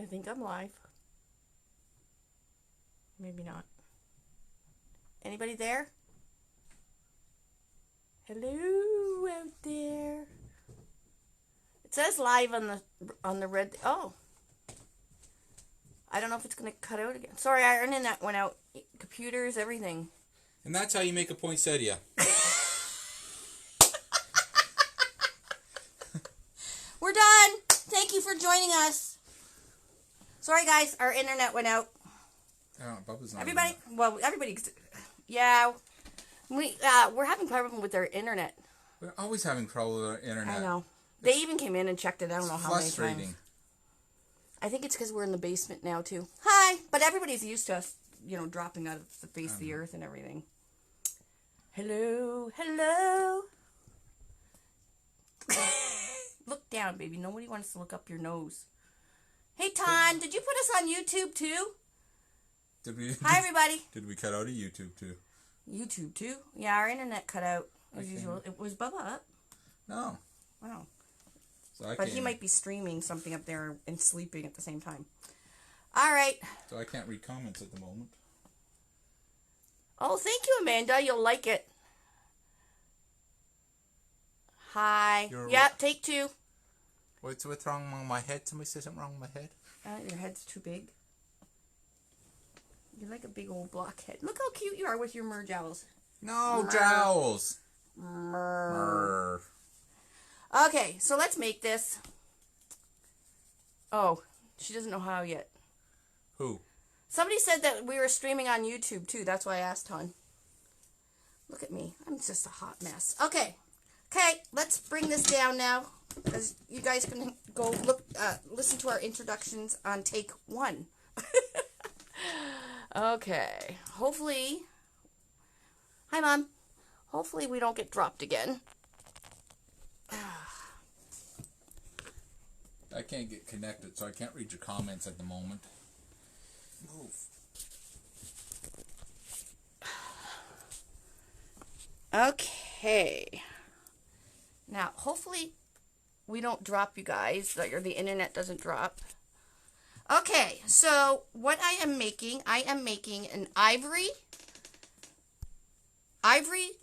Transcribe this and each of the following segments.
think I'm live. Maybe not. Anybody there? Hello out there. It says live on the red. Oh. I don't know if it's going to cut out again. Sorry, our internet went out. Computers, everything. And that's how you make a poinsettia. We're done. Thank you for joining us. Sorry, guys. Our internet went out. Oh, Bubba's not Everybody. Yeah. We're having problem with our internet. We're always having trouble with our internet. I know. They even came in and checked it. I don't know how many frustrating. times. I think it's because we're in the basement now, too. Hi. But everybody's used to us, dropping out of the face of the earth and everything. Hello. Hello. Look down, baby. Nobody wants to look up your nose. Hey, Ton, did you put us on YouTube, too? Hi, everybody. Did we cut out of YouTube, too? YouTube, too? Yeah, our internet cut out, as usual. It was Bubba up? No. Wow. So but he might be streaming something up there and sleeping at the same time. All right. So I can't read comments at the moment. Oh, thank you, Amanda. You'll like it. Hi. Yep, take two. What's wrong with my head? Somebody say something wrong with my head? Your head's too big. You're like a big old blockhead. Look how cute you are with your jowls. No, jowls. Murr. Okay, so let's make this. Oh, she doesn't know how yet. Who? Somebody said that we were streaming on YouTube, too. That's why I asked Hon. Look at me. I'm just a hot mess. Okay. Okay, let's bring this down now. Because you guys can go listen to our introductions on take 1. Okay. Hopefully. Hi, Mom. Hopefully we don't get dropped again. I can't get connected, so I can't read your comments at the moment. Move. Okay. Now, hopefully we don't drop you guys, or the internet doesn't drop. Okay, so what I am making an ivory,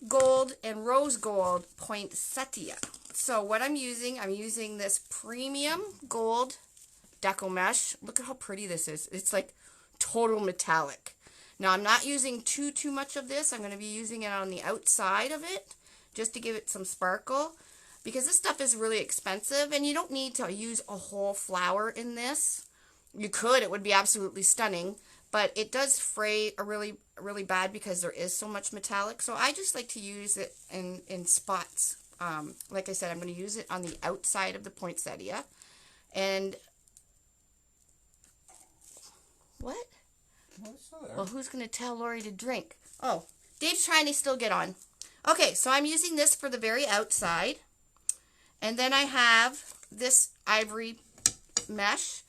gold, and rose gold poinsettia. So what I'm using this premium gold deco mesh. Look at how pretty this is. It's like total metallic. Now I'm not using too much of this. I'm going to be using it on the outside of it just to give it some sparkle, because this stuff is really expensive and you don't need to use a whole flower in this. You could, it would be absolutely stunning, but it does fray really bad because there is so much metallic. So I just like to use it in spots. Like I said, I'm going to use it on the outside of the poinsettia. And what? Well, who's going to tell Lori to drink? Oh, Dave's trying to still get on. Okay, so I'm using this for the very outside. And then I have this ivory mesh.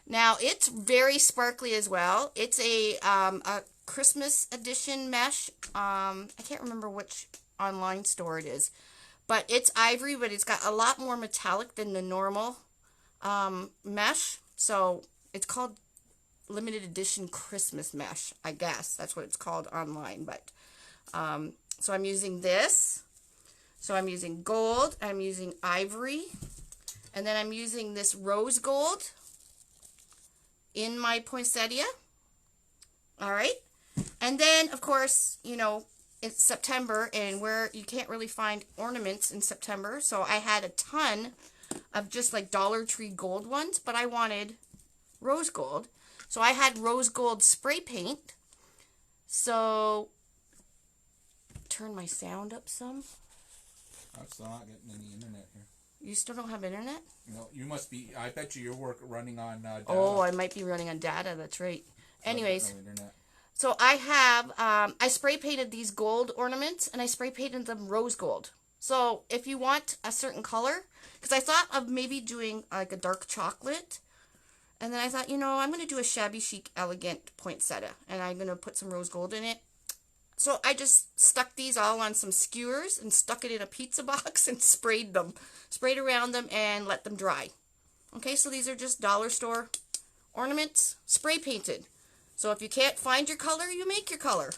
Now, it's very sparkly as well. It's a Christmas edition mesh. I can't remember which online store it is. But it's ivory, but it's got a lot more metallic than the normal mesh. So it's called limited edition Christmas mesh, I guess. That's what it's called online. But so I'm using this. So I'm using gold. I'm using ivory. And then I'm using this rose gold in my poinsettia. All right. And then, of course, it's September, and where you can't really find ornaments in September, so I had a ton of just like Dollar Tree gold ones, but I wanted rose gold. So I had rose gold spray paint. So turn my sound up some. I'm still not getting any internet here. You still don't have internet? No, you must be. I bet you're running on data. Oh, I might be running on data. That's right. Anyways. No internet. So I have, I spray painted these gold ornaments, and I spray painted them rose gold. So if you want a certain color, because I thought of maybe doing like a dark chocolate, and then I thought, I'm going to do a shabby chic elegant poinsettia, and I'm going to put some rose gold in it. So I just stuck these all on some skewers and stuck it in a pizza box and sprayed around them and let them dry. Okay, so these are just dollar store ornaments spray painted. So if you can't find your color, you make your color.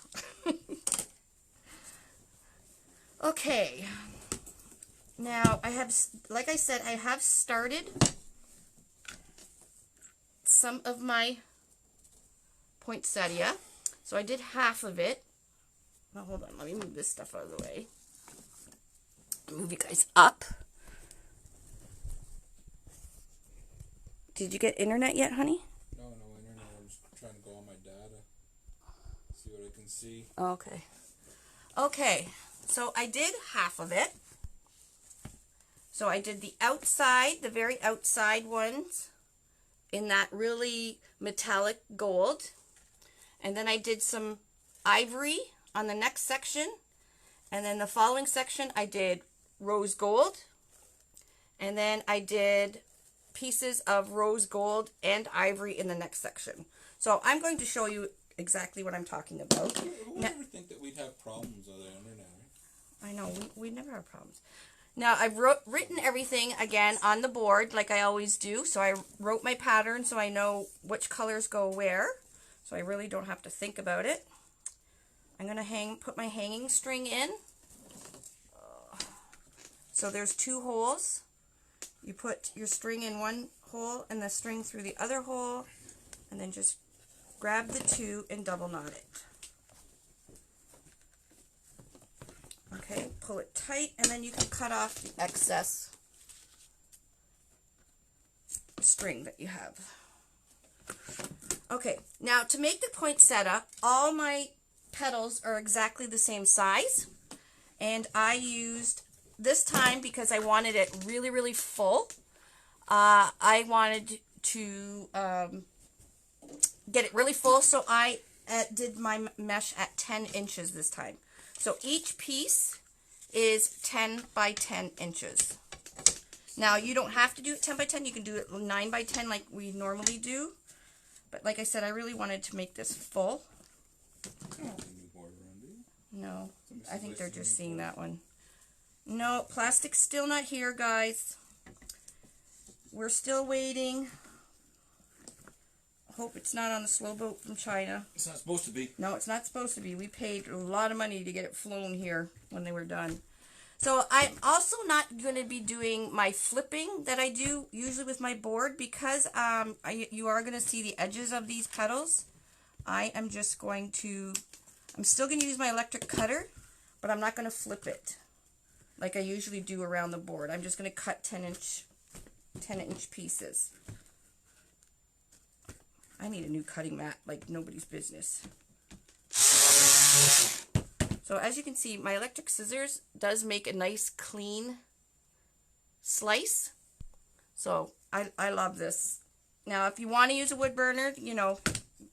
Okay. Now, I have, like I said, I have started some of my poinsettia. So I did half of it. Now, hold on. Let me move this stuff out of the way. Move you guys up. Did you get internet yet, honey? No internet. I'm just trying to go on my data. See what I can see. Okay. Okay. So I did half of it. So I did the outside, the very outside ones in that really metallic gold. And then I did some ivory on the next section. And then the following section I did rose gold. And then I did pieces of rose gold and ivory in the next section. So I'm going to show you exactly what I'm talking about. Who would ever think that we'd have problems on the internet? I know, we never have problems. Now, I've written everything again on the board like I always do. So I wrote my pattern so I know which colors go where. So I really don't have to think about it. I'm going to put my hanging string in. So there's 2 holes. You put your string in one hole and the string through the other hole. And then just grab the 2 and double knot it. Okay, pull it tight, and then you can cut off the excess string that you have. Okay, now to make the poinsettia, all my petals are exactly the same size. And I used, this time, because I wanted it really, really full, I wanted to get it really full, so I did my mesh at 10 inches this time. So each piece is 10 by 10 inches. Now, you don't have to do it 10 by 10. You can do it 9 by 10 like we normally do. But like I said, I really wanted to make this full. No, I think they're just seeing that one. No, plastic's still not here, guys. We're still waiting. Hope it's not on a slow boat from China. It's not supposed to be. No, it's not supposed to be. We paid a lot of money to get it flown here when they were done. So I'm also not going to be doing my flipping that I do usually with my board because you are going to see the edges of these petals. I am just going to, I'm still going to use my electric cutter, but I'm not going to flip it like I usually do around the board. I'm just going to cut 10-inch pieces. I need a new cutting mat like nobody's business. So as you can see, my electric scissors does make a nice clean slice. So I love this. Now if you want to use a wood burner, you know,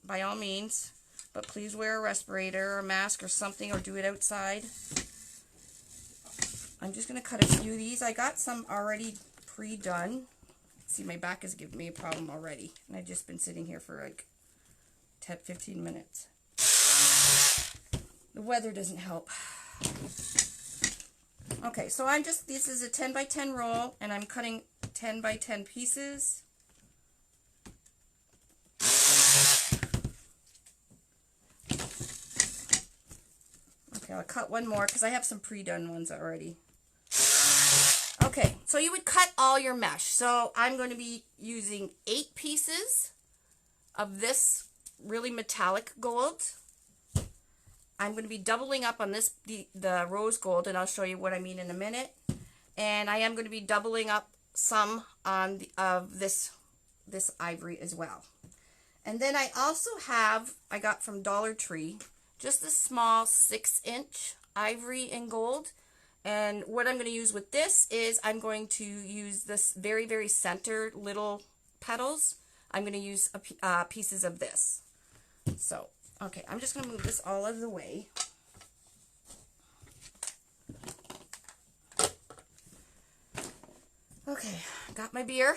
by all means, but please wear a respirator or a mask or something, or do it outside. I'm just going to cut a few of these. I got some already pre-done. See, my back is giving me a problem already. And I've just been sitting here for like 10-15 minutes. The weather doesn't help. Okay, so this is a 10 by 10 roll, and I'm cutting 10 by 10 pieces. Okay, I'll cut one more because I have some pre-done ones already. Okay, so you would cut all your mesh. So I'm going to be using 8 pieces of this really metallic gold. I'm going to be doubling up on this, the rose gold, and I'll show you what I mean in a minute. And I am going to be doubling up some on this ivory as well. And then I also have, I got from Dollar Tree, just a small 6-inch ivory and gold. And what I'm going to use with this is I'm going to use this very, very center little petals. I'm going to use pieces of this. So, okay, I'm just going to move this all out of the way. Okay, got my beer.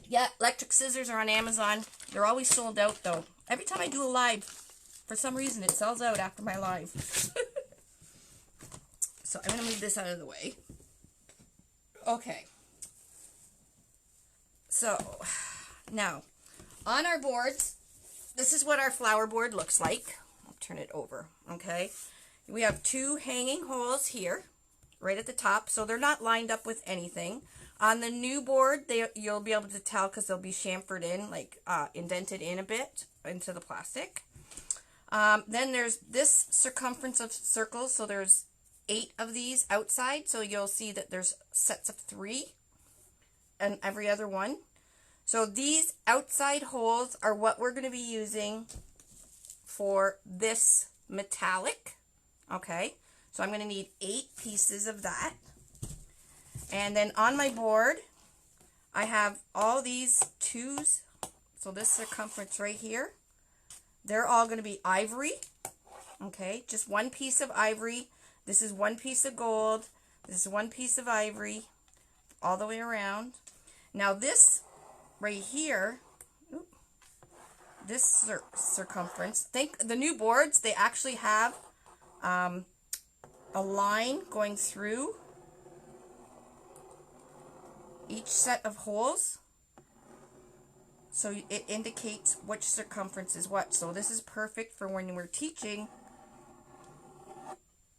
Yeah, electric scissors are on Amazon. They're always sold out, though. Every time I do a live, for some reason, it sells out after my live. So I'm going to move this out of the way. Okay. So, now, on our boards, this is what our flower board looks like. I'll turn it over, okay? We have 2 hanging holes here, right at the top, so they're not lined up with anything. On the new board, you'll be able to tell because they'll be chamfered in, like indented in a bit into the plastic. Then there's this circumference of circles, so there's 8 of these outside, so you'll see that there's sets of 3 and every other one. So these outside holes are what we're going to be using for this metallic, okay? So I'm going to need 8 pieces of that. And then on my board, I have all these 2s. So this circumference right here, they're all going to be ivory, okay? Just 1 piece of ivory. This is 1 piece of gold. This is 1 piece of ivory all the way around. Now this right here, this circumference, the new boards, they actually have a line going through each set of holes, so it indicates which circumference is what. So this is perfect for when we're teaching,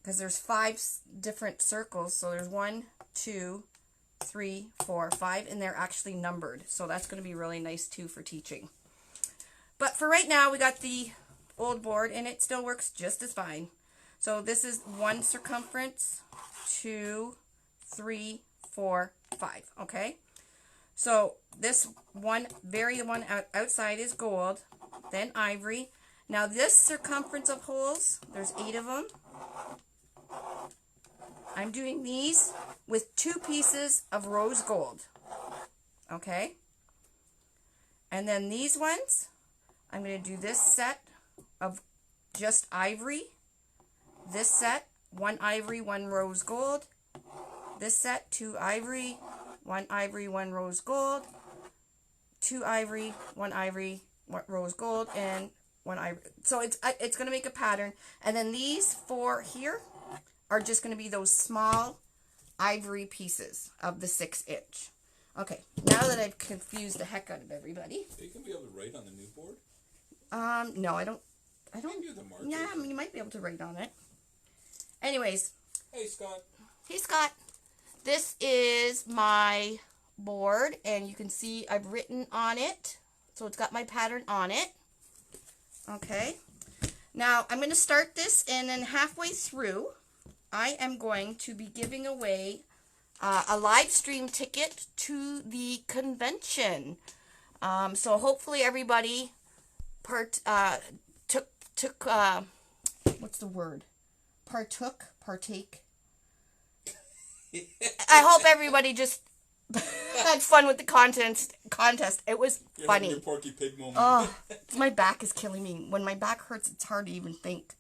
because there's 5 different circles. So there's 1, 2, 3, 4, 5, and they're actually numbered. So that's going to be really nice too for teaching. But for right now, we got the old board, and it still works just as fine. So this is 1 circumference, 2, 3, 4, 5. Okay. So this one outside is gold, then ivory. Now this circumference of holes, there's 8 of them. I'm doing these with 2 pieces of rose gold. Okay. And then these ones, I'm going to do this set of just ivory. This set, 1 ivory, 1 rose gold. This set, 2 ivory, 1 ivory, 1 rose gold. 2 ivory, 1 ivory, 1 rose gold, and 1 ivory. So it's going to make a pattern. And then these 4 here are just going to be those small ivory pieces of the 6-inch. Okay, now that I've confused the heck out of everybody. Are you going to be able to write on the new board? No, I don't. Do the markers. Yeah, I mean, you might be able to write on it. Anyways. Hey, Scott. Hey, Scott. This is my board, and you can see I've written on it. So it's got my pattern on it. Okay. Now, I'm going to start this, and then halfway through, I am going to be giving away a live stream ticket to the convention. So hopefully everybody took what's the word? Partake. I hope everybody just had fun with the contest. It was funny. Your Porky Pig moment. Oh, my back is killing me. When my back hurts, it's hard to even think.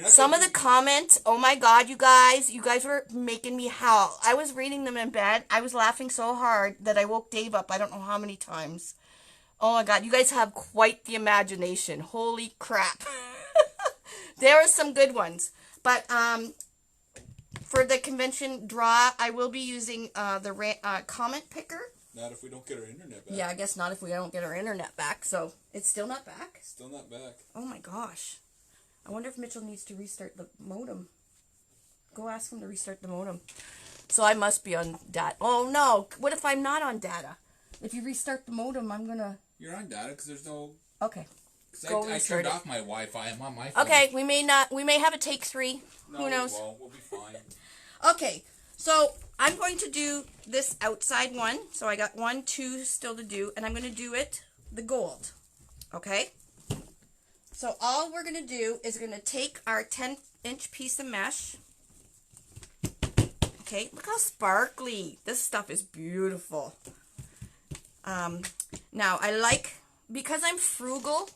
Some of the comments, oh my God, you guys were making me howl. I was reading them in bed. I was laughing so hard that I woke Dave up I don't know how many times. Oh my God, you guys have quite the imagination. Holy crap. There are some good ones. But for the convention draw, I will be using the comment picker. Not if we don't get our internet back. Yeah, I guess not if we don't get our internet back. So it's still not back? Still not back. Oh my gosh. I wonder if Mitchell needs to restart the modem. Go ask him to restart the modem. So I must be on data. Oh no, what if I'm not on data? If you restart the modem, I'm gonna... You're on data because there's no... Okay. I turned off my Wi-Fi. I'm on my phone. Okay, we may have a take 3. No, who knows? We'll be fine. Okay, so I'm going to do this outside one. So I got 1, 2 still to do, and I'm going to do it the gold. Okay? So all we're going to do is going to take our 10-inch piece of mesh. Okay, look how sparkly. This stuff is beautiful. Now, because I'm frugal,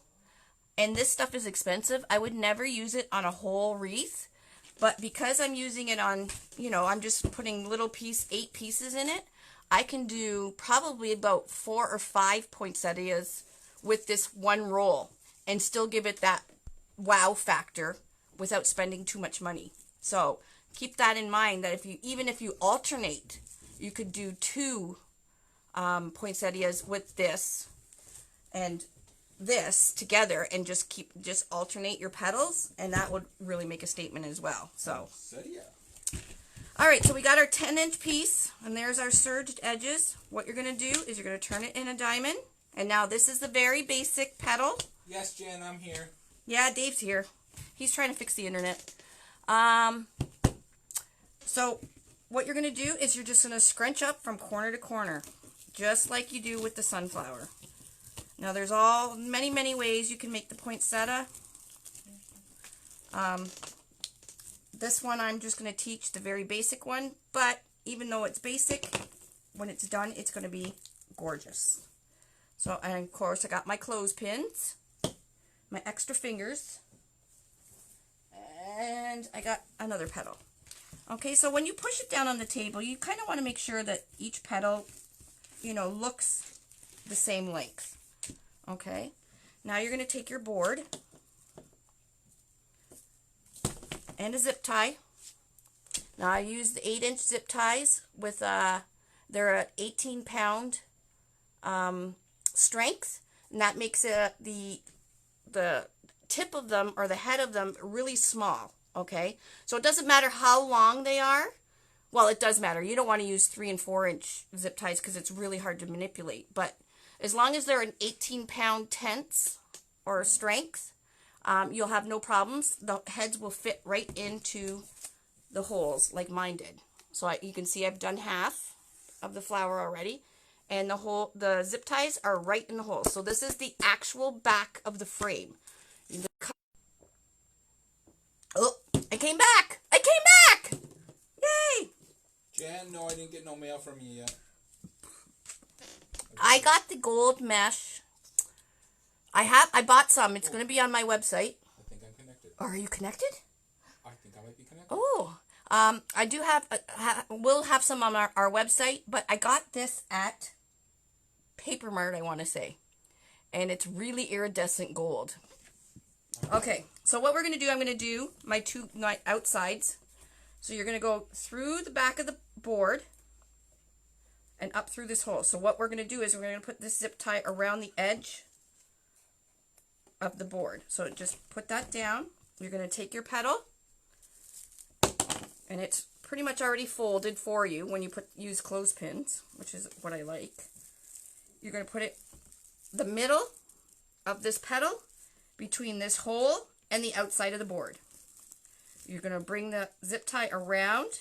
and this stuff is expensive, I would never use it on a whole wreath. But because I'm using it on, I'm just putting 8 pieces in it, I can do probably about 4 or 5 poinsettias with this one roll and still give it that wow factor without spending too much money. So keep that in mind, that even if you alternate, you could do 2 poinsettias with this and this together, and just alternate your petals, and that would really make a statement as well. So all right, so we got our 10-inch piece, and there's our serged edges. What you're going to do is you're going to turn it in a diamond, and now this is the very basic petal. Yes, Jen, I'm here. Yeah, Dave's here. He's trying to fix the internet. So what you're going to do is you're just going to scrunch up from corner to corner, just like you do with the sunflower. Now there's many ways you can make the poinsettia. This one I'm just going to teach the very basic one, but even though it's basic, when it's done, it's going to be gorgeous. So, and of course I got my clothespins, my extra fingers, and I got another petal. Okay, so when you push it down on the table, you kind of want to make sure that each petal, looks the same length. Okay, now you're going to take your board and a zip tie. Now I use the 8-inch zip ties with they're at 18-pound strength, and that makes the tip of them, or the head of them, really small. Okay, so it doesn't matter how long they are. Well, it does matter. You don't want to use 3- and 4-inch zip ties because it's really hard to manipulate. But as long as they're an 18-pound tense or strength, you'll have no problems. The heads will fit right into the holes like mine did. So you can see I've done half of the flower already, and the zip ties are right in the holes. So this is the actual back of the frame. Oh, I came back! I came back! Yay! Jen, no, I didn't get no mail from you yet. I got the gold mesh. I bought some. It's going to be on my website. I think I'm connected. Are you connected? I think I might be connected. Oh, I do have, we'll have some on our website, but I got this at Paper Mart, I want to say. And it's really iridescent gold. Okay, so what we're going to do, I'm going to do my two outsides. So you're going to go through the back of the board and up through this hole. So what we're going to do is we're going to put this zip tie around the edge of the board. So just put that down. You're going to take your petal, and it's pretty much already folded for you when you use clothespins, which is what I like. You're going to put it the middle of this petal between this hole and the outside of the board. You're going to bring the zip tie around,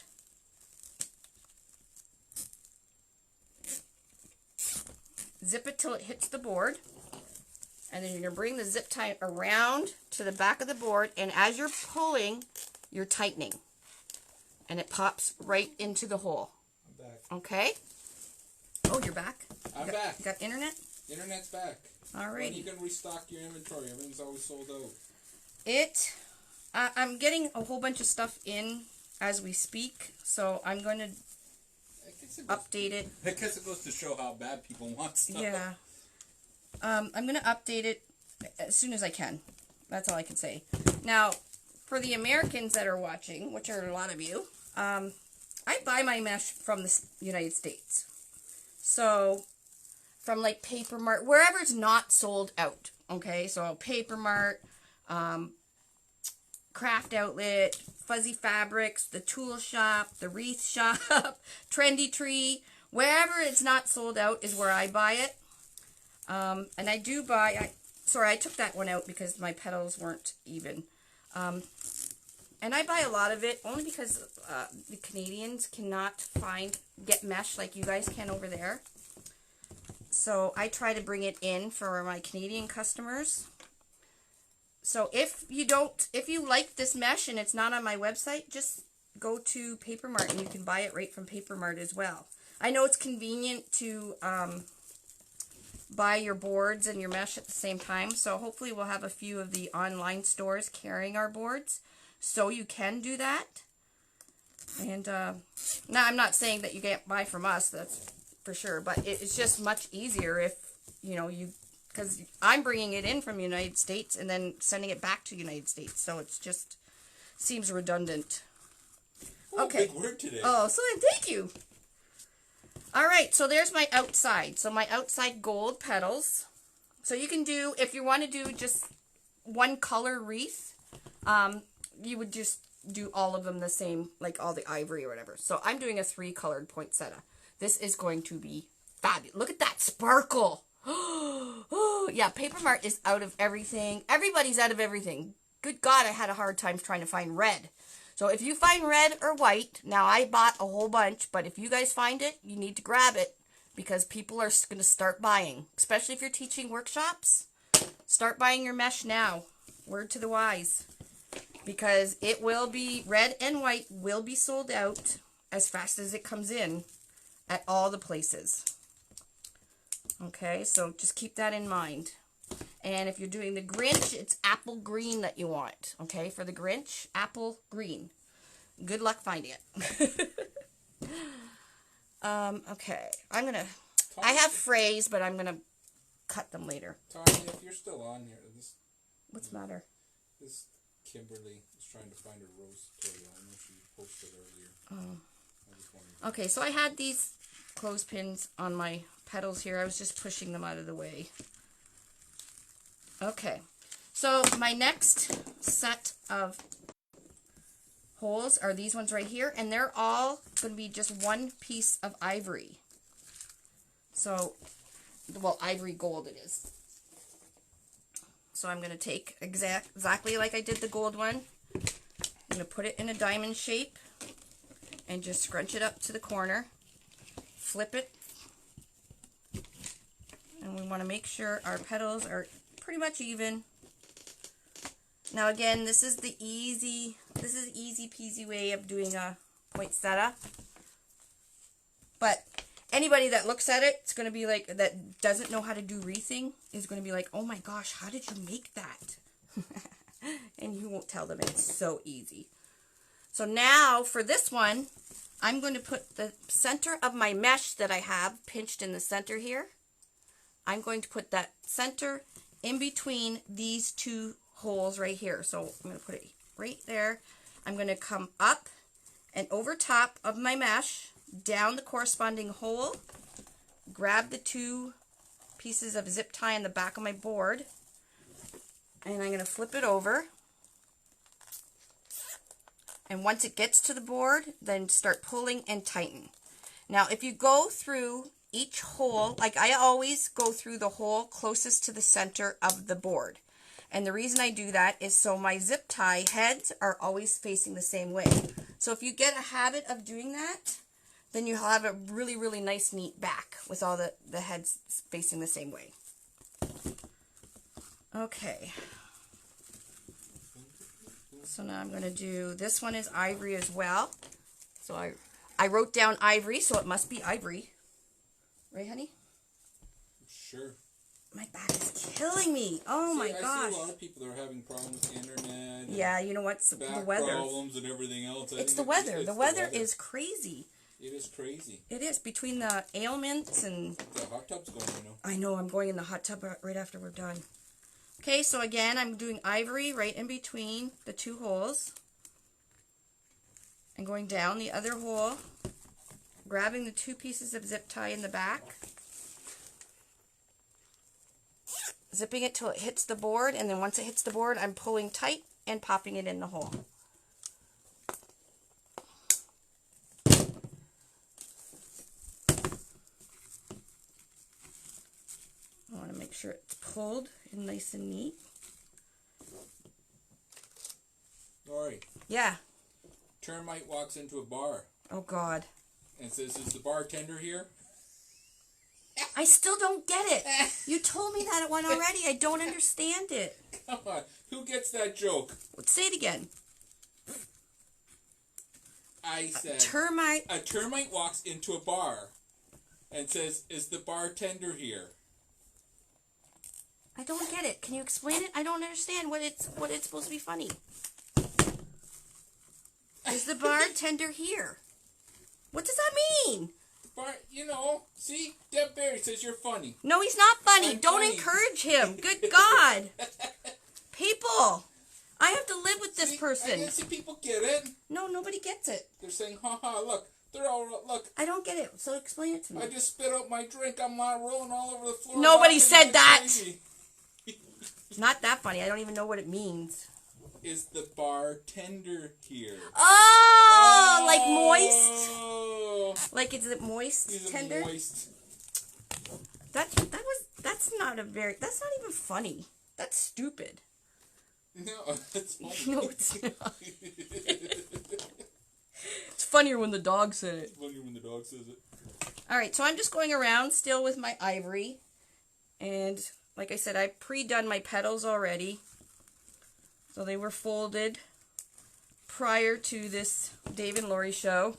zip it till it hits the board, and then you're going to bring the zip tie around to the back of the board, and as you're pulling, you're tightening, and it pops right into the hole. I'm back. Okay? Oh, you're back? I'm back. You got internet? Internet's back. All right. When are you going to restock your inventory? Everything's always sold out. I'm getting a whole bunch of stuff in as we speak, so I'm going to update it. I guess it goes to show how bad people want stuff. Yeah. I'm going to update it as soon as I can. That's all I can say. Now, for the Americans that are watching, which are a lot of you, I buy my mesh from the United States. So, from like Paper Mart, wherever it's not sold out. Okay, so Paper Mart, Craft Outlet, Fuzzy Fabrics, the Tool Shop, the Wreath Shop, Trendy Tree, wherever it's not sold out is where I buy it. And I do buy, sorry, I took that one out because my petals weren't even. And I buy a lot of it only because the Canadians cannot get mesh like you guys can over there. So I try to bring it in for my Canadian customers. So if you like this mesh and it's not on my website, just go to Paper Mart and you can buy it right from Paper Mart as well. I know it's convenient to buy your boards and your mesh at the same time, so hopefully we'll have a few of the online stores carrying our boards, so you can do that. And now I'm not saying that you can't buy from us, that's for sure, but it's just much easier if, because I'm bringing it in from the United States and then sending it back to the United States, so it's just seems redundant. Oh, okay. Big word today. Oh, so thank you. All right, so there's my outside. So my outside gold petals. So you can do, if you want to do just one color wreath, you would just do all of them the same, like all the ivory or whatever. So I'm doing a 3-colored poinsettia. This is going to be fabulous. Look at that sparkle. Oh, yeah, Paper Mart is out of everything. Everybody's out of everything. Good God, I had a hard time trying to find red. So if you find red or white, now I bought a whole bunch, but if you guys find it, you need to grab it because people are going to start buying. Especially if you're teaching workshops, start buying your mesh now. Word to the wise. Because it will be, red and white will be sold out as fast as it comes in at all the places. Okay, so just keep that in mind. And if you're doing the Grinch, it's apple green that you want. Okay, for the Grinch, apple green. Good luck finding it. Okay, I'm going to, I have phrase, but I'm going to cut them later. Tanya, if you're still on here, What's the matter? This Kimberly is trying to find a rose tutorial. I know she posted earlier. Oh. I just wondered. Okay, so I had these clothespins on my petals here. I was just pushing them out of the way. Okay, so my next set of holes are these ones right here, and they're all going to be just one piece of ivory. So, well, ivory gold it is. So I'm going to take exactly like I did the gold one. I'm going to put it in a diamond shape and just scrunch it up to the corner. Flip it. And we want to make sure our petals are pretty much even. Now again, this is easy peasy way of doing a poinsettia. But anybody that looks at it, it's going to be like, that doesn't know how to do wreathing, is going to be like, oh my gosh, how did you make that? And you won't tell them it's so easy. So now for this one, I'm going to put the center of my mesh that I have pinched in the center here. I'm going to put that center in between these two holes right here. So I'm going to put it right there. I'm going to come up and over top of my mesh, down the corresponding hole, grab the 2 pieces of zip tie in the back of my board, and I'm going to flip it over. And once it gets to the board, then start pulling and tighten. Now, if you go through each hole, like I always go through the hole closest to the center of the board. And the reason I do that is so my zip tie heads are always facing the same way. So if you get a habit of doing that, then you'll have a really, really nice, neat back with all the heads facing the same way. Okay. So now I'm going to do, this one is ivory as well. So I wrote down ivory, so it must be ivory. Right, honey? Sure. My back is killing me. Oh my gosh. I see a lot of people that are having problems with the internet. Yeah, you know what's the weather. Problems and everything else. It's the weather. The weather is crazy. It is crazy. It is, between the ailments and... The hot tub's going, you know. I know, I'm going in the hot tub right after we're done. Okay, so again, I'm doing ivory right in between the 2 holes. And going down the other hole, grabbing the 2 pieces of zip tie in the back, zipping it till it hits the board, and then once it hits the board, I'm pulling tight and popping it in the hole. I want to make sure it's pulled and nice and neat. Lori. Yeah. Termite walks into a bar. Oh, God. And says, is the bartender here? I still don't get it. You told me that one already. I don't understand it. Come on. Who gets that joke? Let's say it again. I said... A termite walks into a bar and says, is the bartender here? I don't get it. Can you explain it? I don't understand what it's supposed to be funny. Is the bartender here? What does that mean? You know, see? Deb Barry says you're funny. No, he's not funny. I'm Don't funny. encourage him. Good God. People, I have to live with this person. I can see people get it. No, nobody gets it. They're saying, ha ha, look, They're all, look. I don't get it, so explain it to me. I just spit out my drink. I'm not rolling all over the floor. Nobody said that. Not that funny. I don't even know what it means. Is the bartender here? Oh, like moist? Like, is it moist? He's tender? Moist. That's not even funny. That's stupid. No, it's funny. No, it's not. It's funnier when the dog said it. It's funnier when the dog says it. Alright, so I'm just going around still with my ivory. And, like I said, I pre-done my petals already. So they were folded prior to this Dave and Lori show.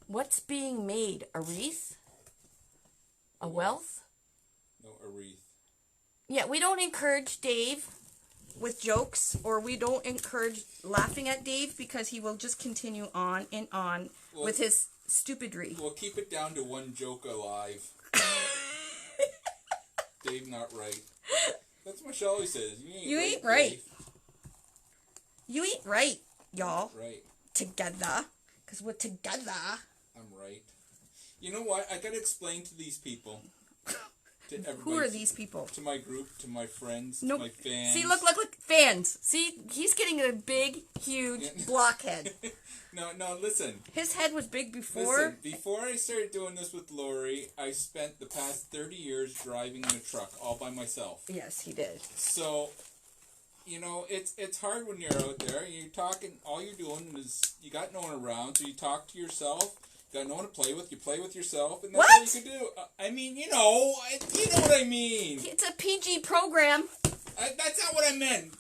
What's being made? A wreath? A wealth? No, a wreath. Yeah, we don't encourage Dave with jokes, or we don't encourage laughing at Dave because he will just continue on and on with his stupidry. We'll keep it down to one joke alive. Dave not right. That's what Michelle always says. You ain't right. Dave. You ain't right, y'all. Right. Together. Because we're together. I'm right. You know what? I gotta explain to these people. To everybody. Who are these people? To my group, to my friends, nope. to my fans. See, look. Fans. See, he's getting a big, huge blockhead. No, listen. His head was big before. Listen, before I started doing this with Lori, I spent the past 30 years driving in a truck all by myself. Yes, he did. So, you know, it's hard when you're out there. You're talking, all you're doing is, you got no one around, so you talk to yourself. Got no one to play with. You play with yourself, and that's all you can do. I mean, you know what I mean. It's a PG program. That's not what I meant.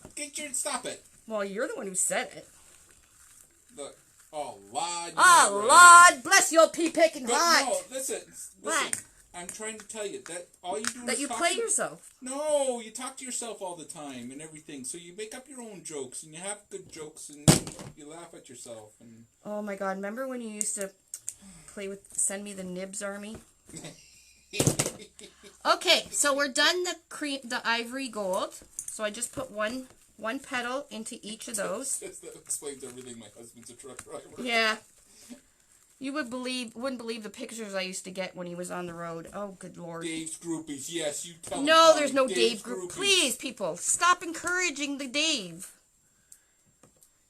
Stop it. Well, you're the one who said it. Look, oh Lord. Oh Lord, bless your pea-picking heart. No, listen. What? I'm trying to tell you that all you do that is you play yourself. No, you talk to yourself all the time and everything. So you make up your own jokes and you have good jokes and you laugh at yourself. And oh my God! Remember when you used to send me the Nibs Army? Okay, so we're done the ivory gold. So I just put one petal into each of those. That explains everything. My husband's a truck driver. Yeah. You wouldn't believe the pictures I used to get when he was on the road. Oh, good Lord. Dave's groupies, yes, you tell me. No, there's no Dave group. Please, people, stop encouraging the Dave.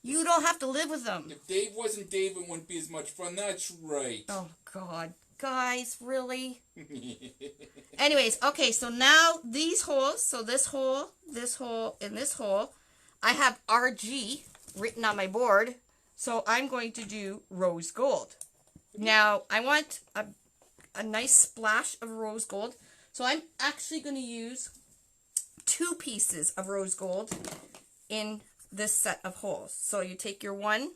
You don't have to live with them. If Dave wasn't Dave, it wouldn't be as much fun. That's right. Oh, God. Guys, really? Anyways, okay, so now these holes, so this hole, and this hole, I have RG written on my board, so I'm going to do rose gold. Now, I want a nice splash of rose gold, so I'm actually going to use 2 pieces of rose gold in this set of holes. So you take your one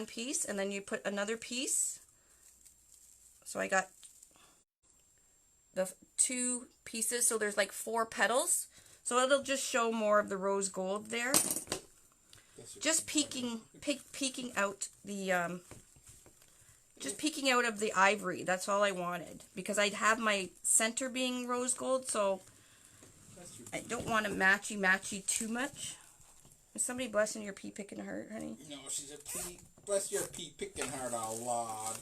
piece, and then you put another piece. So I got the 2 pieces, so there's like 4 petals. So it'll just show more of the rose gold there. Just peeking out the just peeking out of the ivory. That's all I wanted, because I'd have my center being rose gold, so I don't want to matchy too much. Is somebody blessing your pea picking heart, honey? No, she's a pea. Bless your pea picking heart, a lot.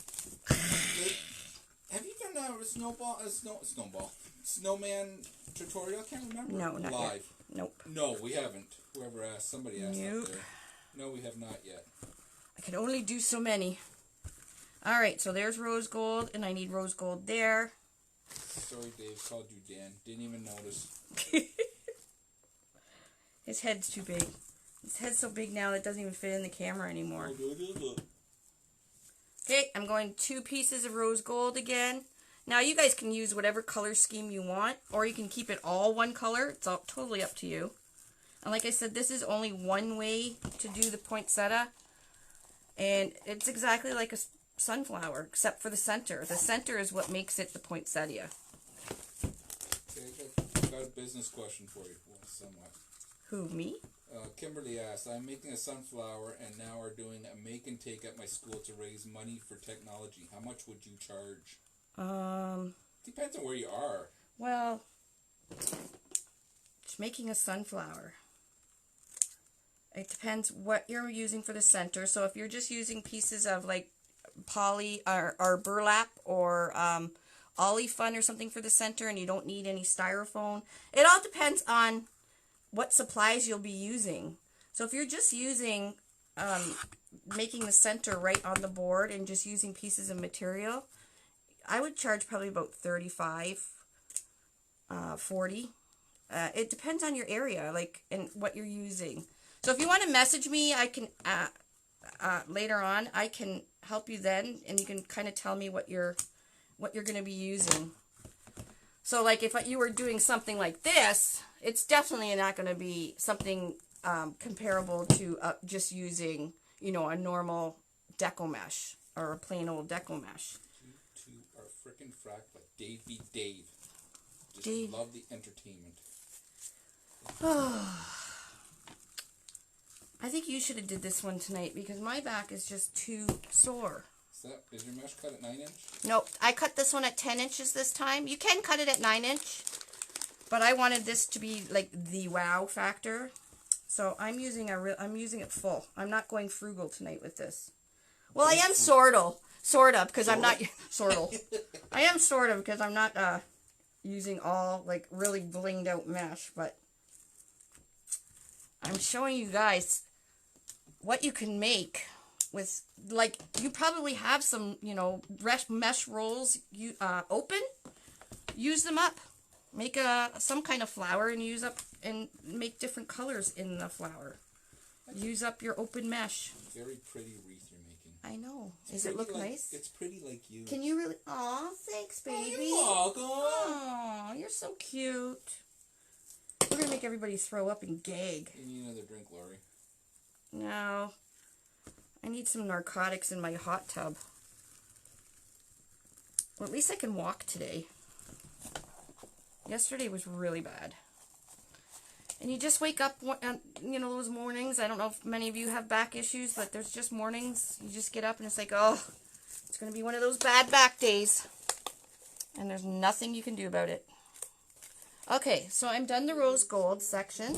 Have you done a snowman tutorial? I can't remember. No, not live. Yet. Nope. No, we haven't. Whoever asked, somebody asked nope. up there. No, we have not yet. I can only do so many. Alright, so there's rose gold, and I need rose gold there. Sorry, Dave, called you Dan. Didn't even notice. His head's too big. His head's so big now that it doesn't even fit in the camera anymore. Okay, I'm going 2 pieces of rose gold again. Now, you guys can use whatever color scheme you want, or you can keep it all one color. It's all totally up to you. And like I said, this is only one way to do the poinsettia. And it's exactly like a sunflower, except for the center. The center is what makes it the poinsettia. Okay, I got a business question for you. Well, somewhat. Who, me? Kimberly asked, I'm making a sunflower and now are doing a make and take at my school to raise money for technology. How much would you charge? Depends on where you are. Well, just making a sunflower. It depends what you're using for the center. So if you're just using pieces of like poly or burlap or ollie fun or something for the center and you don't need any styrofoam, it all depends on what supplies you'll be using. So if you're just using making the center right on the board and just using pieces of material, I would charge probably about $35, $40. It depends on your area, like, and what you're using. So if you want to message me, I can later on. I can help you then, and you can kind of tell me what you're going to be using. So, like, if you were doing something like this, it's definitely not going to be something comparable to just using, you know, a normal deco mesh or a plain old deco mesh. You two are frickin' fracked like Dave beat Dave. Just love the entertainment. I think you should have did this one tonight because my back is just too sore. Is your mesh cut at 9-inch? Nope, I cut this one at 10 inches this time. You can cut it at 9-inch, but I wanted this to be like the wow factor. So I'm using it full. I'm not going frugal tonight with this. Well, I am sort of because I'm not I am sort of because I'm not using all like really blinged out mesh, but I'm showing you guys what you can make with, like, you probably have some, you know, mesh rolls you open. Use them up. Make some kind of flower and use up and make different colors in the flower. Use up your open mesh. Very pretty wreath you're making. I know. Does it look nice? It's pretty like you. Can you really? Aw, thanks, baby. You're welcome. Aw, you're so cute. We're gonna make everybody throw up and gag. You need another drink, Lori. No. I need some narcotics in my hot tub. Well, at least I can walk today. Yesterday was really bad. And you just wake up, you know, those mornings. I don't know if many of you have back issues, but there's just mornings. You just get up and it's like, oh, it's going to be one of those bad back days. And there's nothing you can do about it. Okay, so I'm done the rose gold section.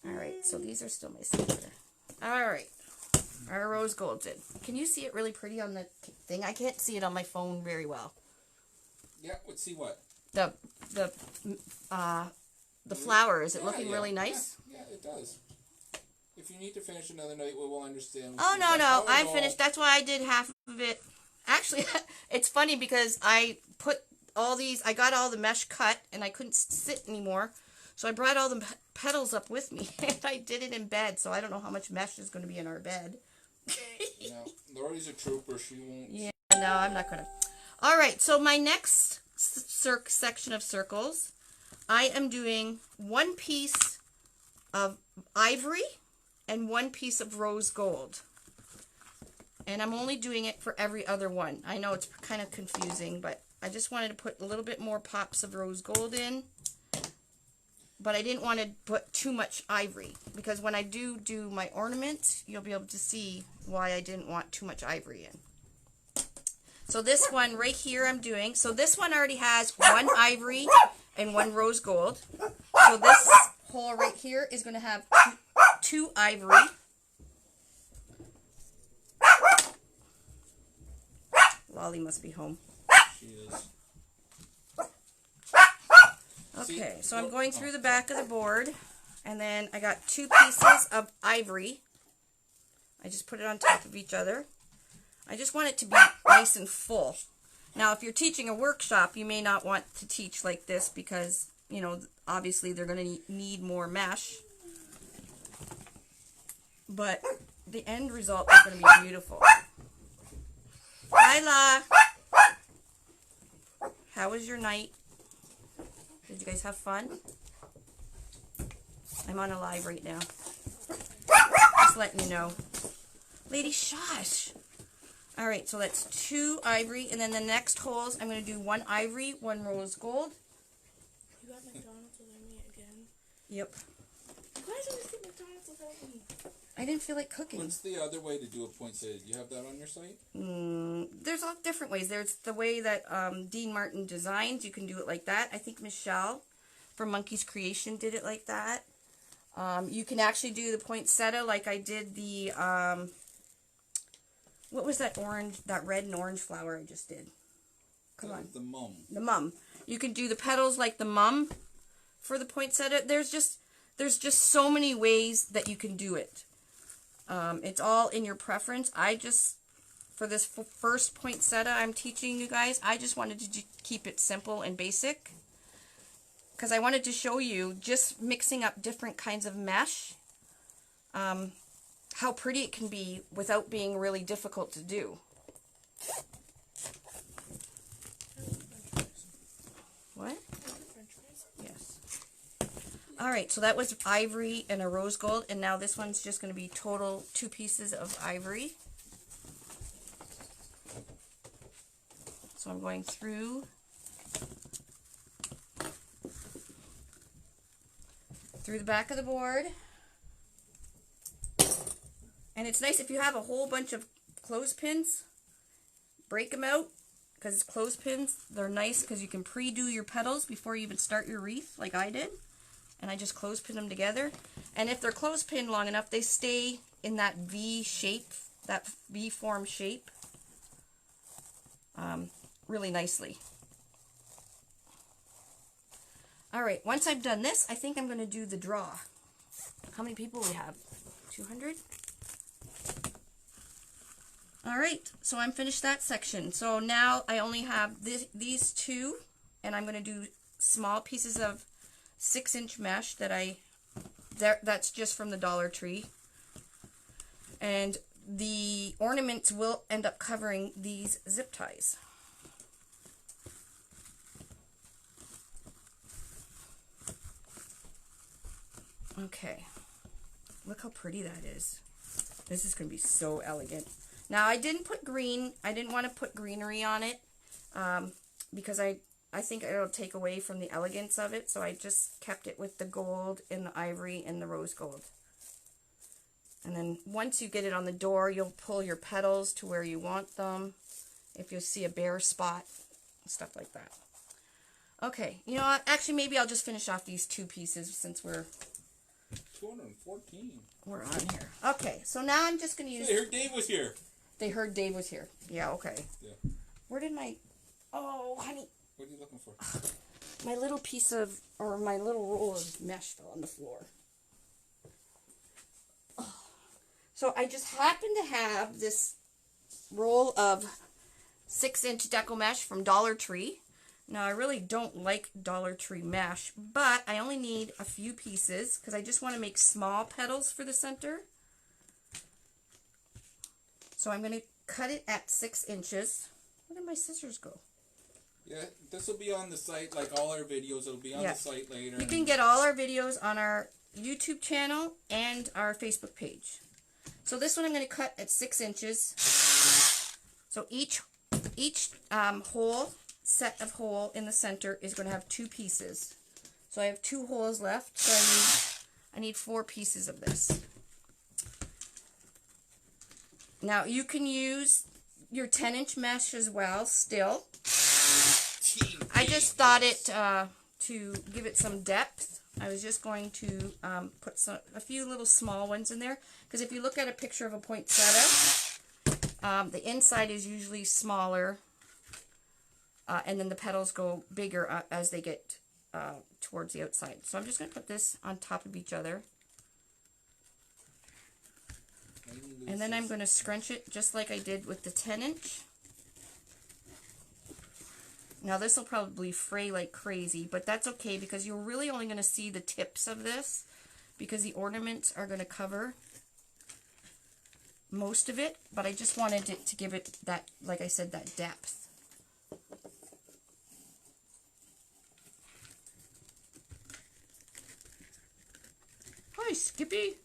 Alright, so these are still my center. Alright, our rose gold's in. Can you see it really pretty on the thing? I can't see it on my phone very well. Yeah, let's see what? The flower, is it looking really nice? Yeah, it does. If you need to finish another night, we'll understand. Oh, no, I'm finished. That's why I did half of it. Actually, it's funny because I put all these, I got all the mesh cut and I couldn't sit anymore. So I brought all the petals up with me and I did it in bed. So I don't know how much mesh is going to be in our bed. No, Lori's a trooper. She won't. Yeah, no, I'm not going to. All right, so my next section of circles, I am doing one piece of ivory and one piece of rose gold. And I'm only doing it for every other one. I know it's kind of confusing, but I just wanted to put a little bit more pops of rose gold in. But I didn't want to put too much ivory, because when I do my ornament, you'll be able to see why I didn't want too much ivory in. So this one right here I'm doing, so this one already has one ivory and one rose gold. So this hole right here is going to have two ivory. Lolly must be home. She is. Okay, so I'm going through the back of the board, and then I got two pieces of ivory. I just put it on top of each other. I just want it to be nice and full. Now, if you're teaching a workshop, you may not want to teach like this because, you know, obviously they're going to need more mesh. But the end result is going to be beautiful. Lila! How was your night? Did you guys have fun? I'm on a live right now. Just letting you know. Lady, shush! Alright, so that's two ivory, and then the next holes, I'm going to do one ivory, one rose gold. You got McDonald's without me again? Yep. You guys always get McDonald's without me. I didn't feel like cooking. What's the other way to do a poinsettia? Do you have that on your site? There's all different ways. There's the way that Dean Martin designs. You can do it like that. I think Michelle from Monkey's Creation did it like that. You can actually do the poinsettia like I did the, what was that orange, that red and orange flower I just did? Come on. The mum. The mum. You can do the petals like the mum for the poinsettia. There's just so many ways that you can do it. It's all in your preference. I just, for this first poinsettia I'm teaching you guys, I just wanted to keep it simple and basic. Because I wanted to show you just mixing up different kinds of mesh, how pretty it can be without being really difficult to do. What? Yes. Alright, so that was ivory and a rose gold, and now this one's just going to be total 2 pieces of ivory. So I'm going through the back of the board. And it's nice if you have a whole bunch of clothespins, break them out, because it's clothespins. They're nice because you can pre-do your petals before you even start your wreath, like I did. And I just clothespin them together. And if they're clothespin long enough, they stay in that V shape, that V form shape, really nicely. Alright, once I've done this, I think I'm going to do the draw. How many people we have? 200? Alright, so I'm finished that section. So now I only have these 2, and I'm going to do small pieces of 6-inch mesh that's just from the Dollar Tree. And the ornaments will end up covering these zip ties. Okay, look how pretty that is. This is going to be so elegant. Now, I didn't put green. I didn't want to put greenery on it because I think it'll take away from the elegance of it. So I just kept it with the gold and the ivory and the rose gold. And then once you get it on the door, you'll pull your petals to where you want them. If you see a bare spot, stuff like that. Okay, you know what? Actually, maybe I'll just finish off these 2 pieces since we're 214. We're on here. Okay, so now I'm just going to use... They heard Dave was here. They heard Dave was here. Yeah, okay. Yeah. Where did my... Oh, honey. What are you looking for? My little piece of... Or my little roll of mesh fell on the floor. Oh. So I just happen to have this roll of 6-inch deco mesh from Dollar Tree. Now, I really don't like Dollar Tree mesh, but I only need a few pieces because I just want to make small petals for the center. So I'm going to cut it at 6 inches. Where did my scissors go? Yeah, this will be on the site, like all our videos. It'll be on the site later. You can get all our videos on our YouTube channel and our Facebook page. So this one I'm going to cut at 6 inches. So each hole... set of hole in the center is going to have 2 pieces. So I have 2 holes left, so I need 4 pieces of this. Now you can use your 10-inch mesh as well still. I just thought it to give it some depth. I was just going to put a few little small ones in there, because if you look at a picture of a poinsettia, the inside is usually smaller. And then the petals go bigger as they get towards the outside. So I'm just going to put this on top of each other. And then I'm going to scrunch it just like I did with the 10-inch. Now this will probably fray like crazy, but that's okay because you're really only going to see the tips of this because the ornaments are going to cover most of it. But I just wanted it to give it that, like I said, that depth. Hi, Skippy.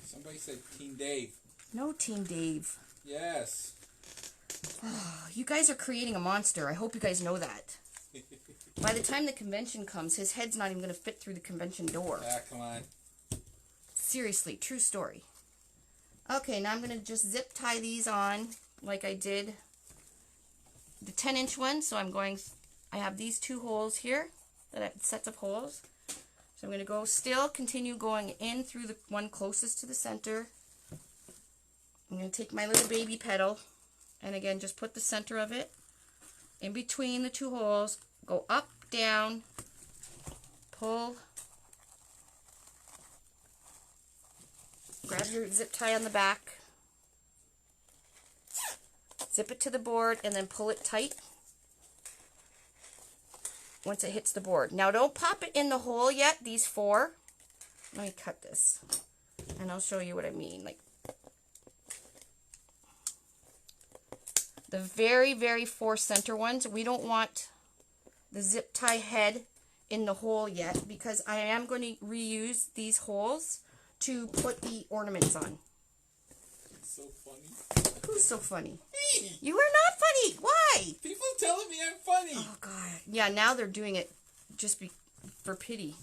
Somebody said Team Dave. No Team Dave. Yes. Oh, you guys are creating a monster. I hope you guys know that. By the time the convention comes, his head's not even going to fit through the convention door. Ah, come on. Seriously, true story. Okay, now I'm going to just zip tie these on like I did the 10-inch one. So I have these 2 holes here, sets of holes. So I'm going to continue going in through the one closest to the center. I'm going to take my little baby petal and again just put the center of it in between the 2 holes, go up, down, pull, grab your zip tie on the back, zip it to the board, and then pull it tight once it hits the board. Now don't pop it in the hole yet, these 4. Let me cut this and I'll show you what I mean. Like the very, very 4 center ones, we don't want the zip tie head in the hole yet because I am going to reuse these holes to put the ornaments on. It's so funny. Who's so funny? Me! You are not funny. Why? People telling me I'm funny. Oh, God. Yeah, now they're doing it just for pity.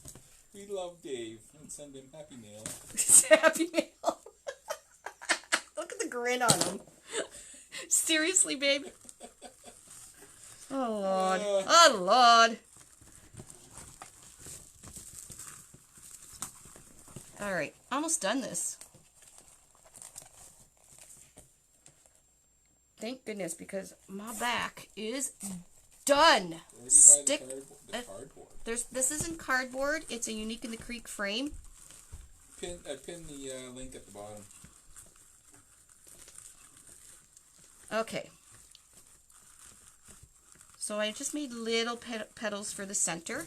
We love Dave and send him happy mail. Happy mail. Look at the grin on him. Seriously, babe? Oh, Lord. Oh, Lord. Alright, almost done this. Thank goodness, because my back is done. Stick. This isn't cardboard. It's a Unique in the Creek frame. I pinned the link at the bottom. Okay. So I just made little petals for the center,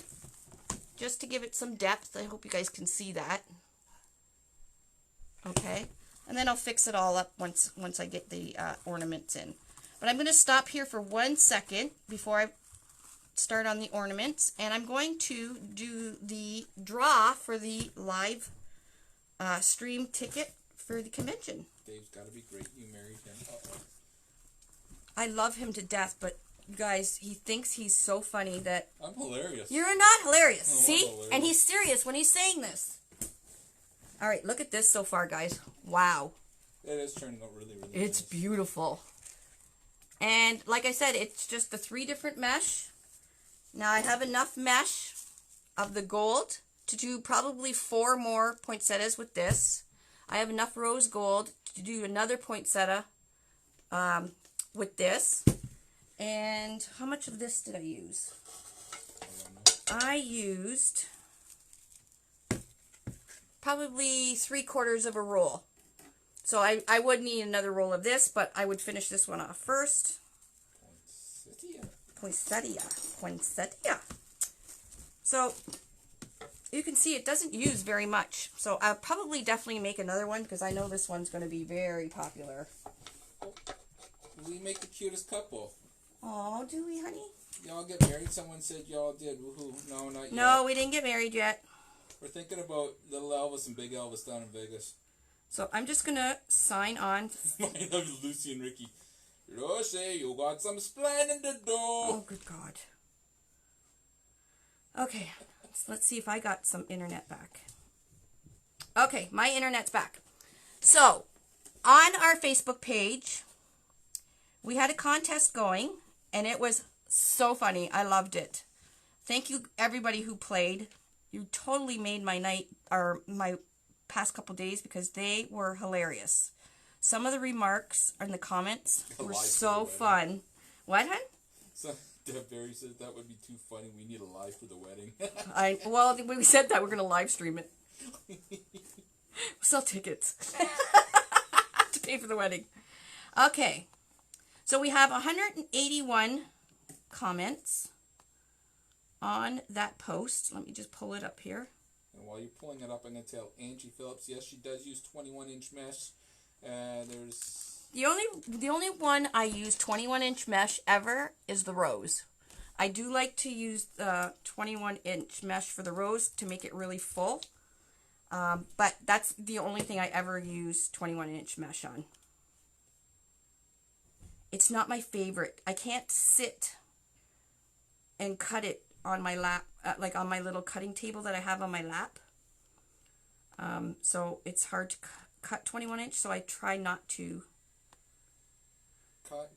just to give it some depth. I hope you guys can see that. Okay. And then I'll fix it all up once I get the ornaments in. But I'm going to stop here for 1 second before I start on the ornaments. And I'm going to do the draw for the live stream ticket for the convention. Dave's got to be great. You married him. Uh-oh. I love him to death, but you guys, he thinks he's so funny that... I'm hilarious. You're not hilarious. No, see? hilarious. And he's serious when he's saying this. All right, look at this so far, guys. Wow. It is turning out really, really It's nice. beautiful. And like I said, it's just the 3 different mesh. Now I have enough mesh of the gold to do probably 4 more poinsettias with this. I have enough rose gold to do another poinsettia with this. And how much of this did I use? I used probably 3/4 of a roll. So I would need another roll of this, but I would finish this one off first. Poinsettia. So you can see it doesn't use very much. So I'll probably definitely make another one because I know this one's going to be very popular. We make the cutest couple. Oh, do we, honey? Y'all get married? Someone said y'all did. Woohoo. No, not yet. No, we didn't get married yet. We're thinking about little Elvis and big Elvis down in Vegas. So I'm just going to sign on. My name is Lucy and Ricky. Lucy, you got some splendid dough. Oh, good God. Okay, let's see if I got some internet back. Okay, my internet's back. So, on our Facebook page, we had a contest going, and it was so funny. I loved it. Thank you, everybody who played. You totally made my night, or my past couple days, because they were hilarious. Some of the remarks in the comments were so fun. What, hon? So, Deb Barry said that would be too funny. We need a live for the wedding. Well, when we said that, we're going to live stream it. Sell tickets to pay for the wedding. Okay. So we have 181 comments on that post. Let me just pull it up here. And while you're pulling it up, I'm going to tell Angie Phillips, yes, she does use 21-inch mesh. There's... The only one I use 21-inch mesh ever is the rose. I do like to use the 21-inch mesh for the rose to make it really full. But that's the only thing I ever use 21-inch mesh on. It's not my favorite. I can't sit and cut it on my lap, like on my little cutting table that I have on my lap. So it's hard to cut 21 inch, so I try not to.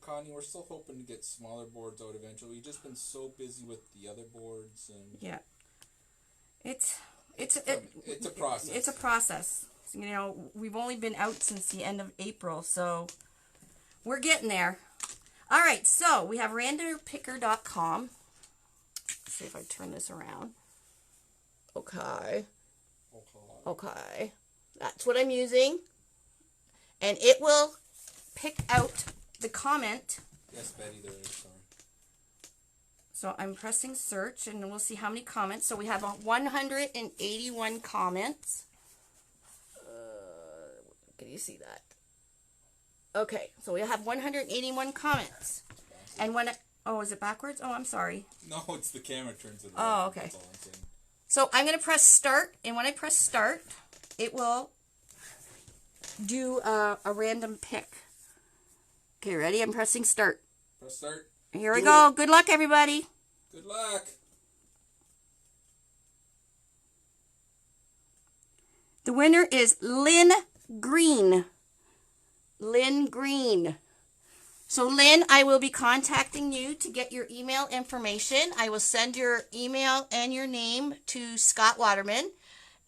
Connie, we're still hoping to get smaller boards out eventually. We've just been so busy with the other boards and yeah, it's a process. It's a process. You know, we've only been out since the end of April, so we're getting there. All right, so we have randompicker.com. Let's see if I turn this around. Okay. Okay. That's what I'm using. And it will pick out the comment. Yes, Betty, there is. Sorry. So I'm pressing search, and we'll see how many comments. So we have 181 comments. Can you see that? Okay, so we have 181 comments. And when oh, is it backwards? Oh, I'm sorry. No, it's the camera turns it around. Oh, okay. That's all I'm saying. So I'm going to press start, and when I press start, it will do a random pick. Okay, ready? I'm pressing start. Press start. Here we go. Good luck, everybody. Good luck. The winner is Lynn Green. Lynn Green. So, Lynn, I will be contacting you to get your email information. I will send your email and your name to Scott Waterman.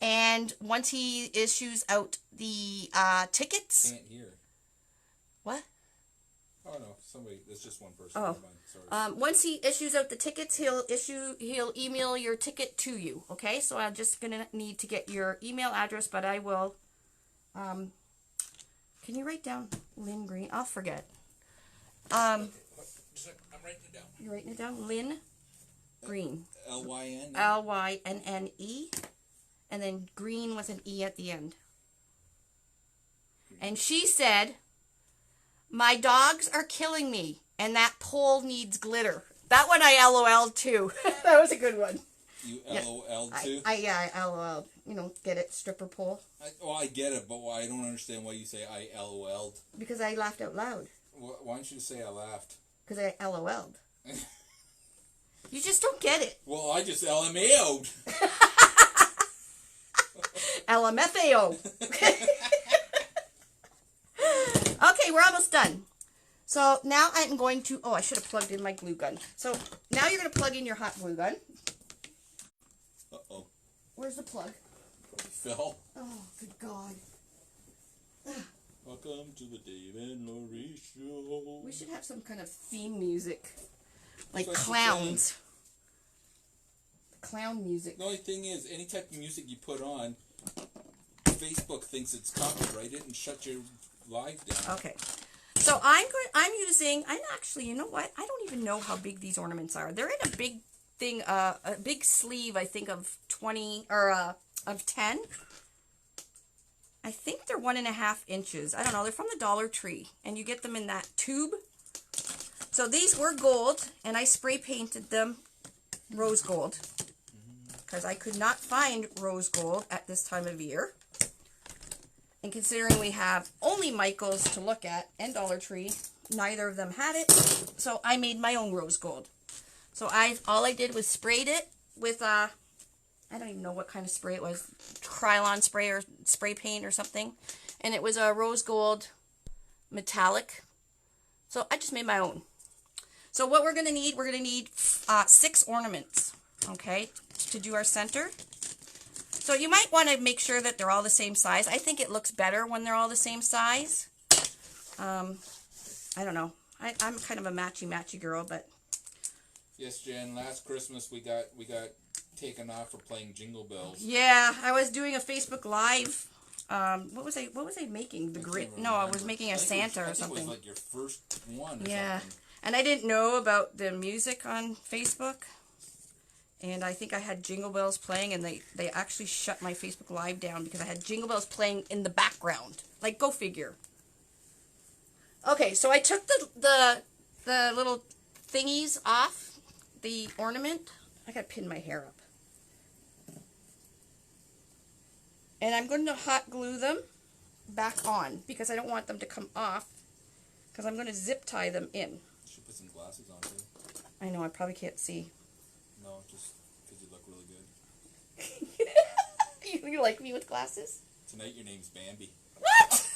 And once he issues out the tickets... Can't hear. What? Oh, no. Somebody... There's just one person. Oh. Sorry. Once he issues out the tickets, he'll email your ticket to you. Okay? So, I'm just going to need to get your email address, but I will... can you write down Lynn Green? I'll forget. I'm writing it down. You're writing it down? Lynn Green. L-Y-N? L-Y-N-N-E. And then Green with an E at the end. And she said, my dogs are killing me, and that pole needs glitter. That one I LOL'd too. That was a good one. You LOL'd too? I LOL'd. You know, get it? Stripper pole. I get it, but I don't understand why you say I LOL'd. Because I laughed out loud. Why don't you say I laughed? Because I LOL'd. You just don't get it. Well, I just LMAO'd. LMFAO. Okay, we're almost done. So now I'm going to... Oh, I should have plugged in my glue gun. So now you're going to plug in your hot glue gun. Uh-oh. Where's the plug? It fell. Oh, good God. Welcome to the Dave and Lori Show. We should have some kind of theme music. Like clowns. Clown music. The only thing is, any type of music you put on, Facebook thinks it's copyrighted and shut your live down. Okay. So I'm actually, you know what? I don't even know how big these ornaments are. They're in a big thing, a big sleeve, I think, of 20, or of 10. I think they're 1.5 inches. I don't know. They're from the Dollar Tree, and you get them in that tube. So these were gold, and I spray painted them rose gold because I could not find rose gold at this time of year. And considering we have only Michael's to look at and Dollar Tree, neither of them had it, so I made my own rose gold. So all I did was sprayed it with I don't even know what kind of spray it was, Krylon spray or spray paint or something, and it was a rose gold metallic. So I just made my own. So what we're going to need 6 ornaments, okay, to do our center. So you might want to make sure that they're all the same size. I think it looks better when they're all the same size. I don't know. I'm kind of a matchy girl, but... Yes, Jen, last Christmas we got taken off for playing Jingle Bells. Yeah, I was doing a Facebook Live. What was I making? The grid? No, I was making a Santa or something. It was like your first one or yeah. something. And I didn't know about the music on Facebook. And I think I had Jingle Bells playing, and they actually shut my Facebook Live down because I had Jingle Bells playing in the background. Like, go figure. Okay, so I took the little thingies off the ornament. I gotta pin my hair up. And I'm going to hot glue them back on because I don't want them to come off because I'm going to zip tie them in. You should put some glasses on too. I know, I probably can't see. No, just because you look really good. You like me with glasses? Tonight your name's Bambi. What?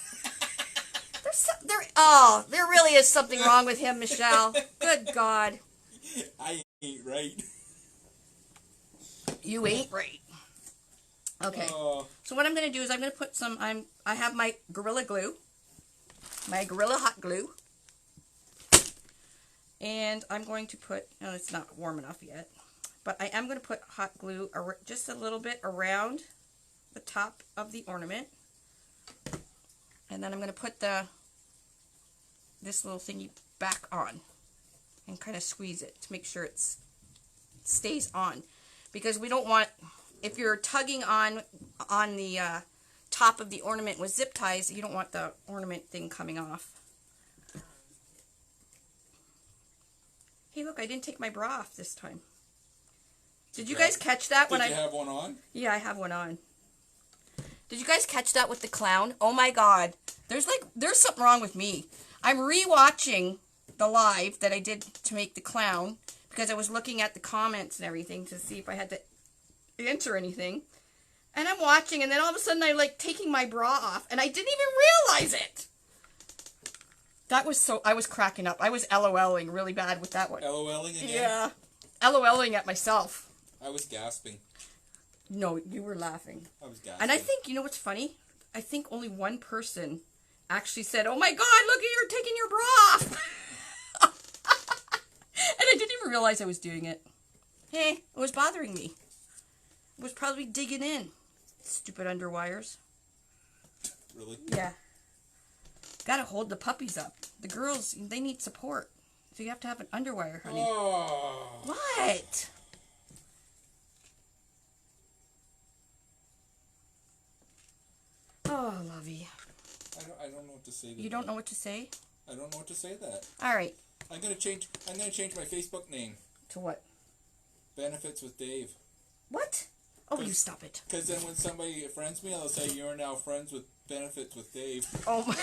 There really is something wrong with him, Michelle. Good God. I ain't right. You ain't right. Okay. So what I'm going to do is I'm going to put some, I have my Gorilla Glue. My Gorilla Hot Glue. And I'm going to put, no, it's not warm enough yet. But I am going to put hot glue just a little bit around the top of the ornament. And then I'm going to put this little thingy back on. And kind of squeeze it to make sure it stays on. Because we don't want, if you're tugging on the top of the ornament with zip ties, you don't want the ornament thing coming off. Hey, look, I didn't take my bra off this time. Did you guys catch that when Did you have one on? Yeah, I have one on. Did you guys catch that with the clown? Oh my God. There's something wrong with me. I'm re-watching the live that I did to make the clown because I was looking at the comments and everything to see if I had to answer anything. And I'm watching, and then all of a sudden I'm like taking my bra off, and I didn't even realize it. That was so, I was cracking up. I was LOLing really bad with that one. LOLing again? Yeah. LOLing at myself. I was gasping. No, you were laughing. I was gasping. And I think, you know what's funny? I think only one person actually said, "Oh my God, look, you're taking your bra off." And I didn't even realize I was doing it. Hey, it was bothering me. It was probably digging in. Stupid underwires. Really? Yeah. Gotta hold the puppies up. The girls, they need support. So you have to have an underwire, honey. Oh. What? Oh, lovey. I don't know what to say to You don't know what to say? I don't know what to say to that. All right. I'm gonna change my Facebook name. To what? Benefits with Dave. What? Oh, you stop it. Because then when somebody friends me, I'll say, "You're now friends with Benefits with Dave." Oh my.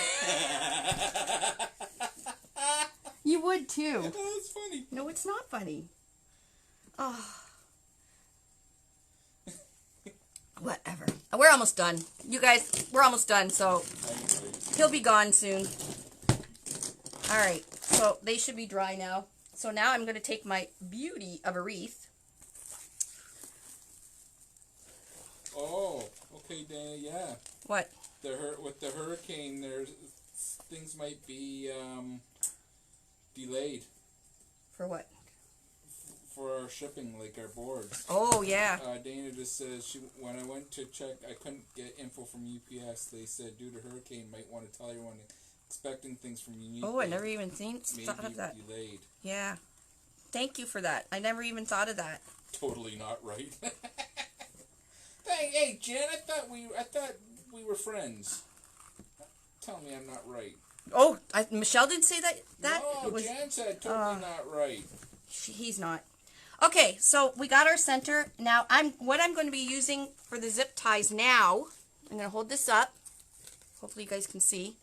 You would too. That's funny. No, it's not funny. Oh. Whatever. We're almost done. You guys, we're almost done, so he'll be gone soon. Alright, so they should be dry now. So now I'm going to take my beauty of a wreath. Oh, okay, Dana, yeah. What? With the hurricane, things might be delayed. For what? For our shipping, like our boards. Oh, yeah. Dana just says when I went to check, I couldn't get info from UPS. They said due to hurricane, might want to tell everyone expecting things from you. Oh, I never even thought of that. Delayed. Yeah. Thank you for that. I never even thought of that. Totally not right. Hey, Jen, I thought we were friends. Tell me I'm not right. Oh, Michelle didn't say that. No, Jen said totally not right. He's not. Okay, so we got our center. Now, what I'm going to be using for the zip ties now, I'm going to hold this up. Hopefully you guys can see.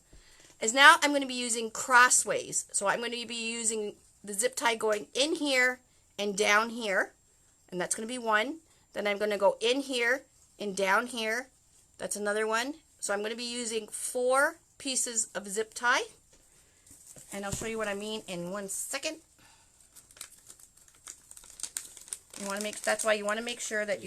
Is now I'm going to be using crossways. So I'm going to be using the zip tie going in here and down here. And that's going to be one. Then I'm going to go in here and down here. That's another one. So I'm going to be using 4 pieces of zip tie. And I'll show you what I mean in 1 second. You want to make, that's why you want to make sure that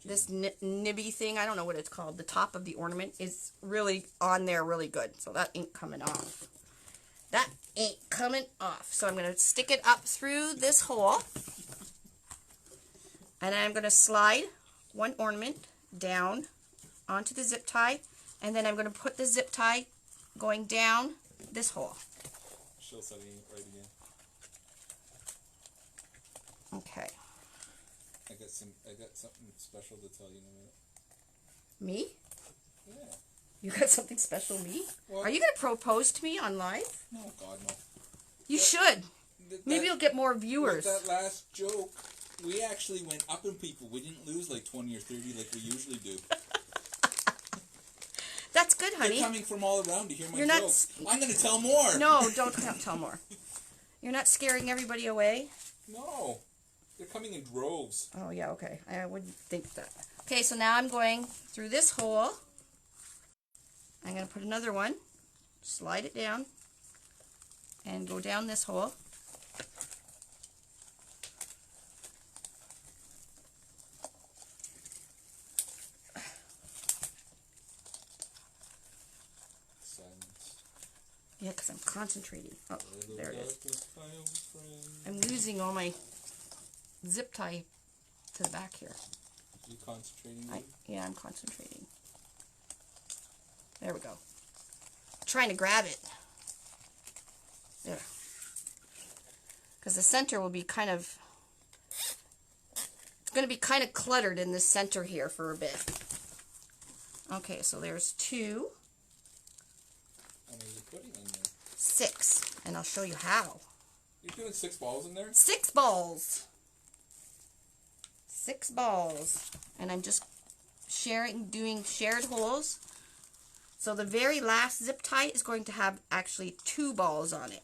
this nibby thing, I don't know what it's called, the top of the ornament is really on there really good. So that ain't coming off. That ain't coming off. So I'm going to stick it up through this hole. And I'm going to slide 1 ornament down onto the zip tie. And then I'm going to put the zip tie going down this hole. She'll set it right again. Okay. I got something special to tell you in a minute. Me? Yeah. You got something special, me? Well, are you going to propose to me on live? No, God, no. You should. Maybe you'll get more viewers. With that last joke, we actually went up in people. We didn't lose like 20 or 30 like we usually do. That's good, honey. They're coming from all around to hear my You're jokes. I'm going to tell more. No, don't tell more. You're not scaring everybody away? No. They're coming in droves. Oh, yeah, okay. I wouldn't think that. Okay, so now I'm going through this hole. I'm going to put another one, slide it down, and go down this hole. Yeah, because I'm concentrating. Oh, there it is. I'm losing all my zip tie to the back here. You concentrating? Yeah, I'm concentrating. There we go. I'm trying to grab it. There. Because the center will be kind of... It's going to be kind of cluttered in the center here for a bit. Okay, so there's 2. How many are you putting in there? 6. And I'll show you how. You're doing 6 balls in there? 6 balls. 6 balls. And I'm just doing shared holes. So the very last zip tie is going to have actually 2 balls on it.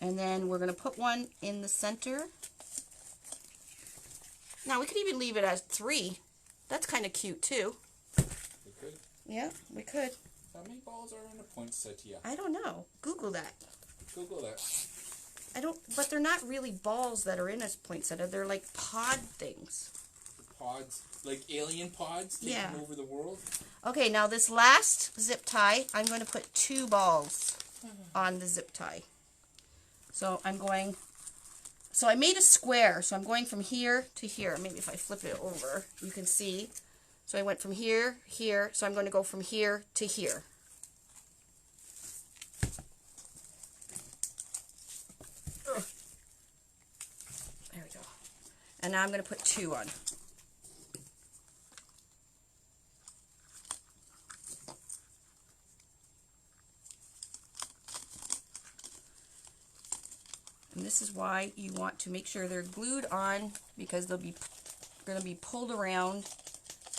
And then we're going to put one in the center. Now we could even leave it as 3. That's kind of cute too. We could. Yeah, we could. How many balls are in a poinsettia? I don't know. Google that. Google that. But they're not really balls that are in a poinsettia. They're like pod things. Pods, like alien pods taking over the world. Okay, now this last zip tie, I'm going to put 2 balls on the zip tie. So I'm going... So I made a square, so I'm going from here to here. Maybe if I flip it over, you can see. So I went from here, here, so I'm going to go from here to here. There we go. And now I'm going to put 2 on. And this is why you want to make sure they're glued on, because they'll be going to be pulled around,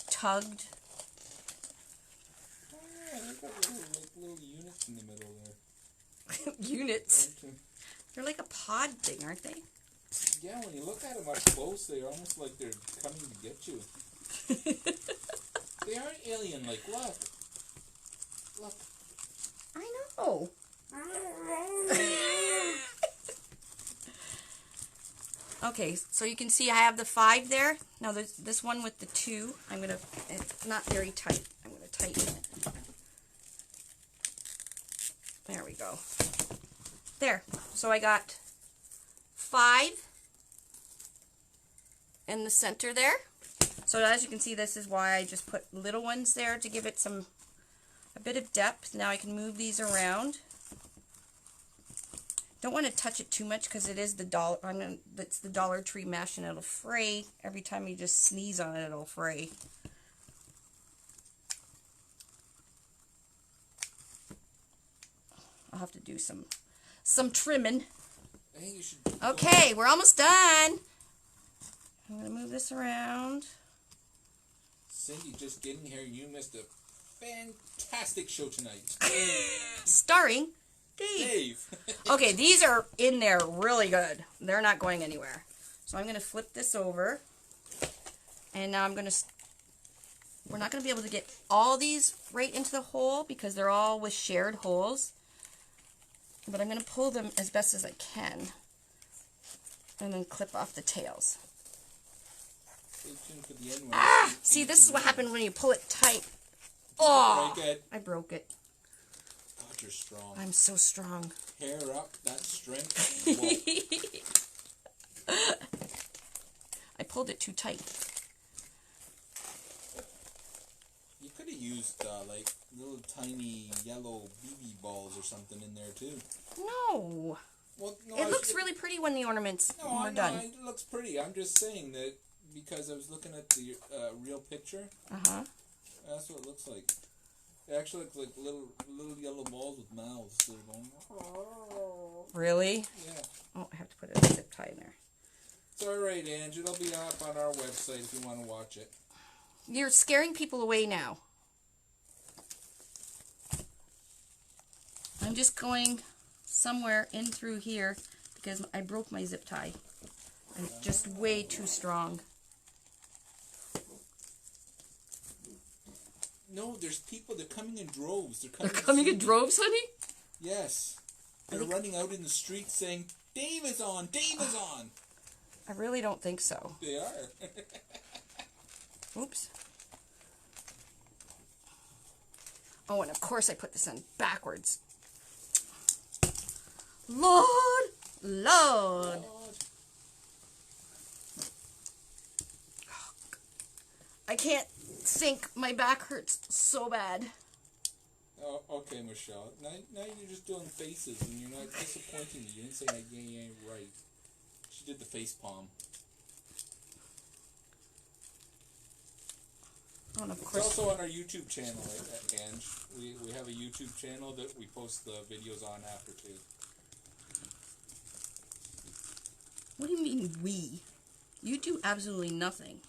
tugged. Oh yeah, they've got little units in the middle there. Units? They're like a pod thing, aren't they? Yeah, when you look at them up close, they're almost like they're coming to get you. They aren't alien-like. Look. Look. I know. Okay, so you can see I have the 5 there. Now there's this one with the 2. It's not very tight. I'm going to tighten it. There we go. There. So I got 5 in the center there. So as you can see, this is why I just put little ones there to give it a bit of depth. Now I can move these around. Don't want to touch it too much because it is it's the Dollar Tree mesh and it'll fray. Every time you just sneeze on it, it'll fray. I'll have to do some trimming. I think you should. Okay, we're almost done. I'm going to move this around. Cindy, just getting here, you missed a fantastic show tonight. Starring Dave. Okay, these are in there really good. They're not going anywhere. So I'm going to flip this over. And now we're not going to be able to get all these right into the hole because they're all with shared holes. But I'm going to pull them as best as I can. And then clip off the tails. See, this is what happens when you pull it tight. Oh, I broke it. God, you're strong. I'm so strong. Hair up, that strength. I pulled it too tight. You could have used like little tiny yellow BB balls or something in there too. No. Well, no, it looks really pretty when the ornaments are done. It looks pretty. I'm just saying that because I was looking at the real picture. Uh-huh. That's what it looks like. It actually looks like little yellow balls with mouths. They're going. Really? Yeah. Oh, I have to put a zip tie in there. It's all right, Ange. It'll be up on our website if you want to watch it. You're scaring people away now. I'm just going somewhere in through here because I broke my zip tie. It's just way too strong. No, there's people. They're coming in droves. They're coming in droves, honey? Yes. They're running out in the street saying, Dave is on! Dave is on! I really don't think so. They are. Oops. Oh, and of course I put this in backwards. Lord! Lord! I can't think. My back hurts so bad. Oh, okay, Michelle. Now you're just doing faces and you're not disappointing me. You didn't say that you ain't right. She did the face palm. Oh, and of It's course. also on our YouTube channel, Ange. We have a YouTube channel that we post the videos on after too. What do you mean we? You do absolutely nothing.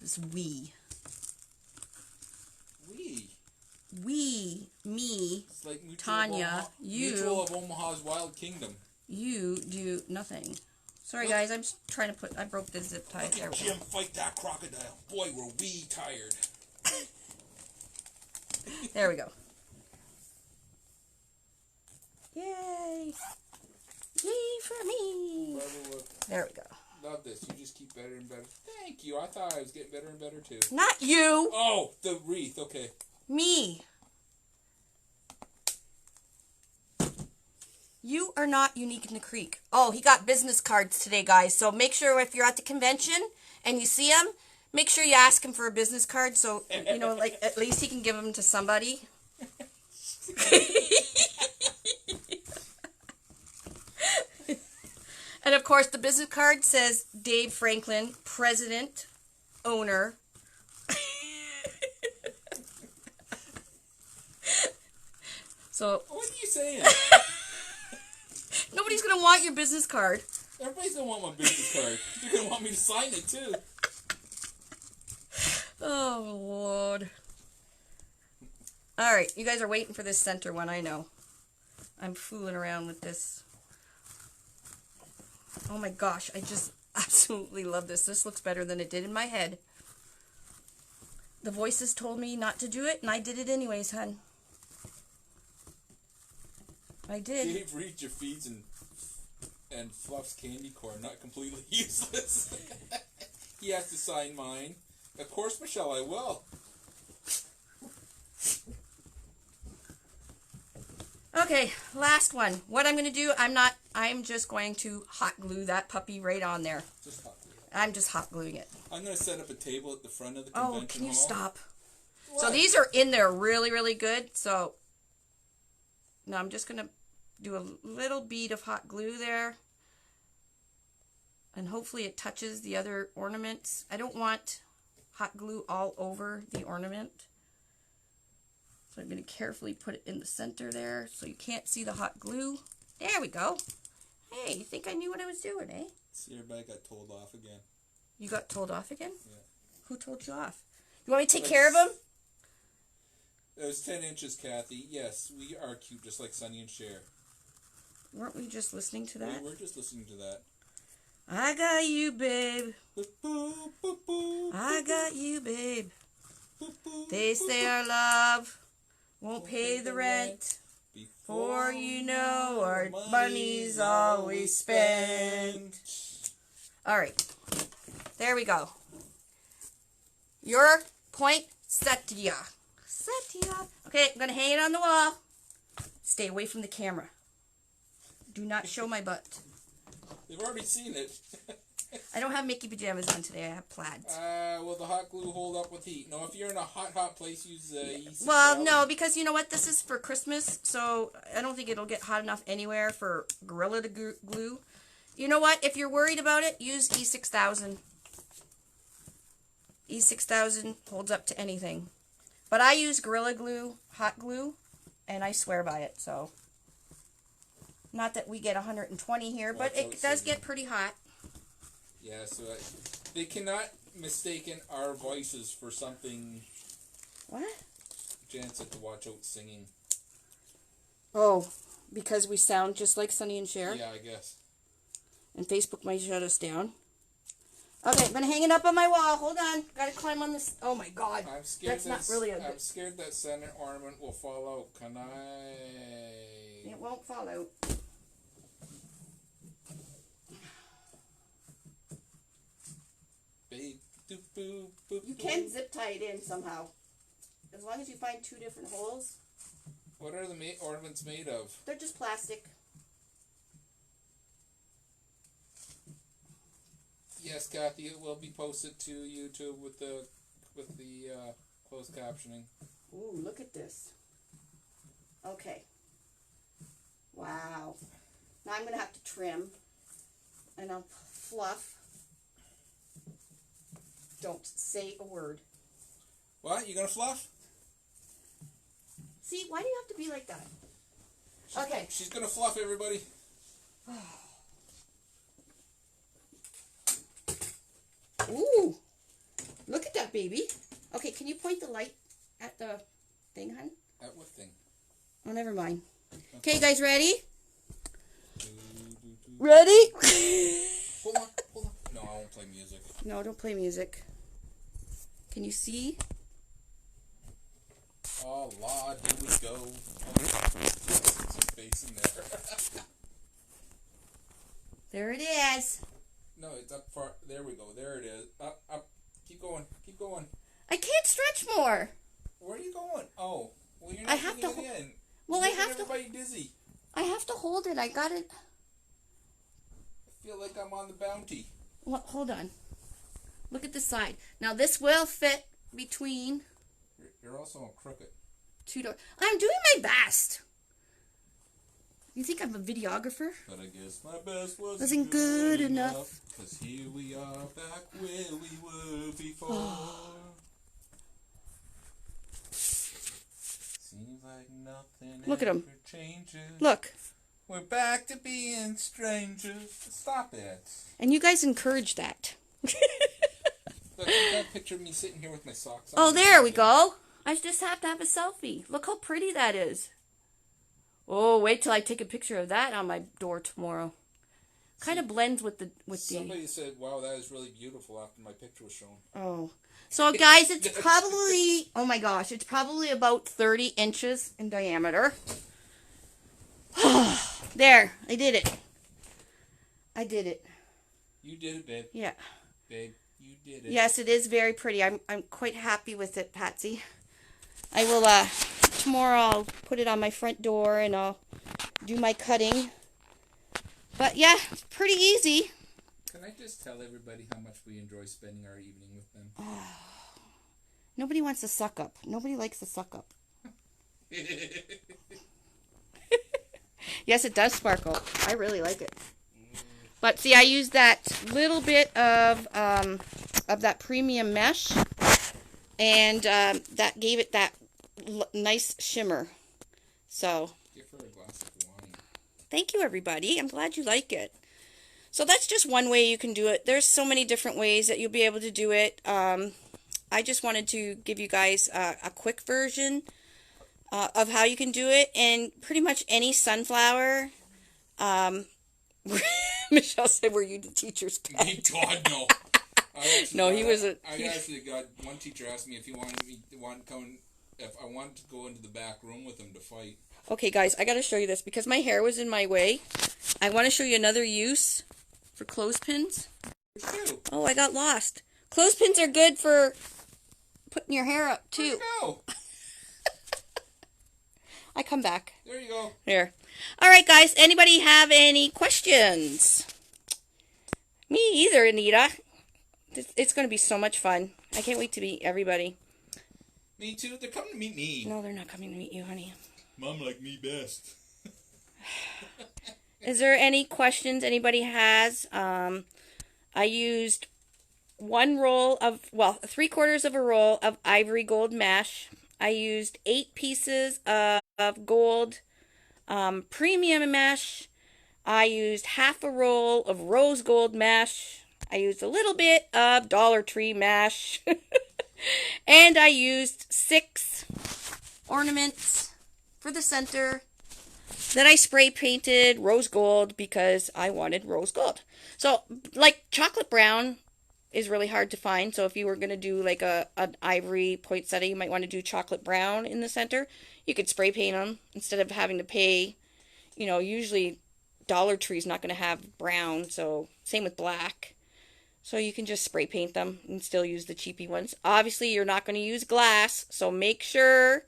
This we. We, me, it's like Tanya, you. Mutual of Omaha's Wild Kingdom. You do nothing. Sorry, guys. I'm just trying to put. I broke the zip tie. Look at Jim fight that crocodile. Boy, were we tired. There we go. Yay! Yay for me! There we go. Love this. You just keep better and better. Thank you. I thought I was getting better and better too. Not you! Oh, the wreath. Okay. Me. You are not unique in the creek. Oh, he got business cards today, guys. So make sure if you're at the convention and you see him, make sure you ask him for a business card so, you know, like, at least he can give them to somebody. And, of course, the business card says Dave Franklin, president, owner. So, what are you saying? Nobody's going to want your business card. Everybody's going to want my business card. You're going to want me to sign it, too. Oh, Lord. All right, you guys are waiting for this center one, I know. I'm fooling around with this. Oh, my gosh, I just absolutely love this. This looks better than it did in my head. The voices told me not to do it, and I did it anyways, hun. I did. Dave reads your feeds and fluffs candy corn, not completely useless. He has to sign mine. Of course, Michelle, I will. Okay, last one. What I'm going to do, I'm just going to hot glue that puppy right on there. Just hot glue. I'm just hot gluing it. I'm going to set up a table at the front of the convention hall. Oh, can you stop? What? So these are in there really, really good. So now I'm just going to do a little bead of hot glue there. And hopefully it touches the other ornaments. I don't want hot glue all over the ornament. So I'm going to carefully put it in the center there so you can't see the hot glue. There we go. Hey, you think I knew what I was doing, eh? See, everybody got told off again. You got told off again? Yeah. Who told you off? You want me to take care of them? It was 10 inches, Kathy. Yes, we are cute, just like Sonny and Cher. Weren't we just listening to that? We were just listening to that. I got you, babe. Boop, boop, boop, boop, I got you, babe. boop, boop, They say our love won't pay the rent. Before you know, our money's always spent. All right. There we go. Your poinsettia. Poinsettia. Okay, I'm going to hang it on the wall. Stay away from the camera. Do not show my butt. They've already seen it. I don't have Mickey pajamas on today. I have plaids. Will the hot glue hold up with heat? No, if you're in a hot place, use E6000. Well, no, because you know what? This is for Christmas, so I don't think it'll get hot enough anywhere for Gorilla Glue. You know what? If you're worried about it, use E6000. E6000 holds up to anything. But I use Gorilla Glue, hot glue, and I swear by it, so. Not that we get 120 here, but it does get pretty hot. Yeah, so they cannot mistaken our voices for something. What? Jan said to watch out singing. Oh, because we sound just like Sonny and Cher. Yeah, I guess. And Facebook might shut us down. Okay, I'm going to hang it up on my wall. Hold on. Got to climb on this. Oh, my God. I'm scared That's not really a good... I'm scared that center ornament will fall out. Can I... It won't fall out. You can zip tie it in somehow. As long as you find 2 different holes. What are the ornaments made of? They're just plastic. Yes, Kathy, it will be posted to YouTube with the closed captioning. Ooh, look at this. Okay. Wow. Now I'm going to have to trim. And I'll fluff. Don't say a word. What? You going to fluff? See, why do you have to be like that? Okay. She's going to fluff, everybody. Ooh. Look at that, baby. Okay, can you point the light at the thing, hon? At what thing? Oh, never mind. Okay, guys, ready? Ready? Hold on. No, I won't play music. No, don't play music. Can you see? Oh, Lord, here we go. Some space in there. There it is. No, it's up far. There we go. There it is. Up. Keep going. I can't stretch more. Where are you going? Oh, well, you're not getting it in. Well, you're I have to. Everybody dizzy. I have to hold it. I got it. I feel like I'm on the bounty. Well, hold on. Look at the side. Now this will fit between. You're also crooked. 2 doors. I'm doing my best. You think I'm a videographer? But I guess my best wasn't good enough. Because here we are back where we were before. Seems like nothing Look at him. changes. Look. We're back to being strangers. Stop it. And you guys encourage that. Look, that picture of me sitting here with my socks on. Oh, there we go. I just have to have a selfie. Look how pretty that is. Oh, wait till I take a picture of that on my door tomorrow. Kind of blends with the Somebody said, "Wow, that is really beautiful." After my picture was shown. Oh, so guys, it's probably oh my gosh, it's probably about 30 inches in diameter. There, I did it. I did it. You did it, babe. Yeah. Babe, you did it. Yes, it is very pretty. I'm quite happy with it, Patsy. I will tomorrow I'll put it on my front door and I'll do my cutting. But yeah, it's pretty easy. Can I just tell everybody how much we enjoy spending our evening with them? Nobody wants to suck up. Nobody likes to suck up. Yes, it does sparkle. I really like it. But see, I used that little bit of that premium mesh, and that gave it that nice shimmer. So, give her a glass of wine. Thank you, everybody. I'm glad you like it. So that's just one way you can do it. There's so many different ways that you'll be able to do it. I just wanted to give you guys a quick version of how you can do it, and pretty much any sunflower. Michelle said, "Were you the teacher's pet?" Thank God, no. He was a. I actually got one teacher asked me if he wanted me to if I wanted to go into the back room with him to fight. Okay, guys, I got to show you this because my hair was in my way. I want to show you another use for clothespins. Oh, I got lost. Clothespins are good for putting your hair up too. Where'd you go? I come back. There you go. There. All right, guys. Anybody have any questions? Me either, Anita. It's going to be so much fun. I can't wait to meet everybody. Me too. They're coming to meet me. No, they're not coming to meet you, honey. Mom liked me best. Is there any questions anybody has? I used 3/4 of a roll of ivory gold mesh. I used 8 pieces of gold premium mesh. I used half a roll of rose gold mesh. I used a little bit of Dollar Tree mesh. And I used 6 ornaments for the center. Then I spray painted rose gold because I wanted rose gold. So, like, chocolate brown is really hard to find. So if you were going to do like an ivory poinsettia, you might want to do chocolate brown in the center. You could spray paint them instead of having to pay, you know, usually Dollar Tree's not going to have brown. So same with black. So you can just spray paint them and still use the cheapy ones. Obviously, you're not going to use glass. So make sure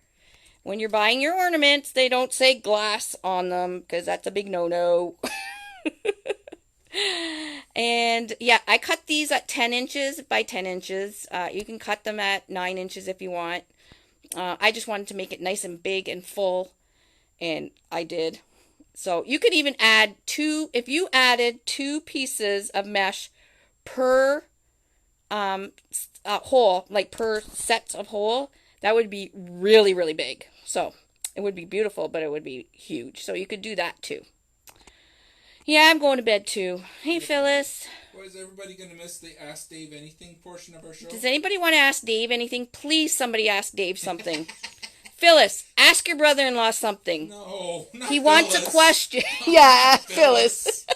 when you're buying your ornaments, they don't say glass on them because that's a big no-no. And yeah, I cut these at 10 inches by 10 inches. You can cut them at 9 inches if you want. I just wanted to make it nice and big and full, and I did. So you could even add if you added 2 pieces of mesh per hole, like per set of hole, that would be really, really big. So it would be beautiful, but it would be huge. So you could do that too. Yeah, I'm going to bed too. Hey, Phyllis. Well, is everybody going to miss the Ask Dave Anything portion of our show? Does anybody want to ask Dave anything? Please, somebody ask Dave something. Phyllis, ask your brother-in-law something. No, not He Phyllis. wants a question. Yeah, Phyllis.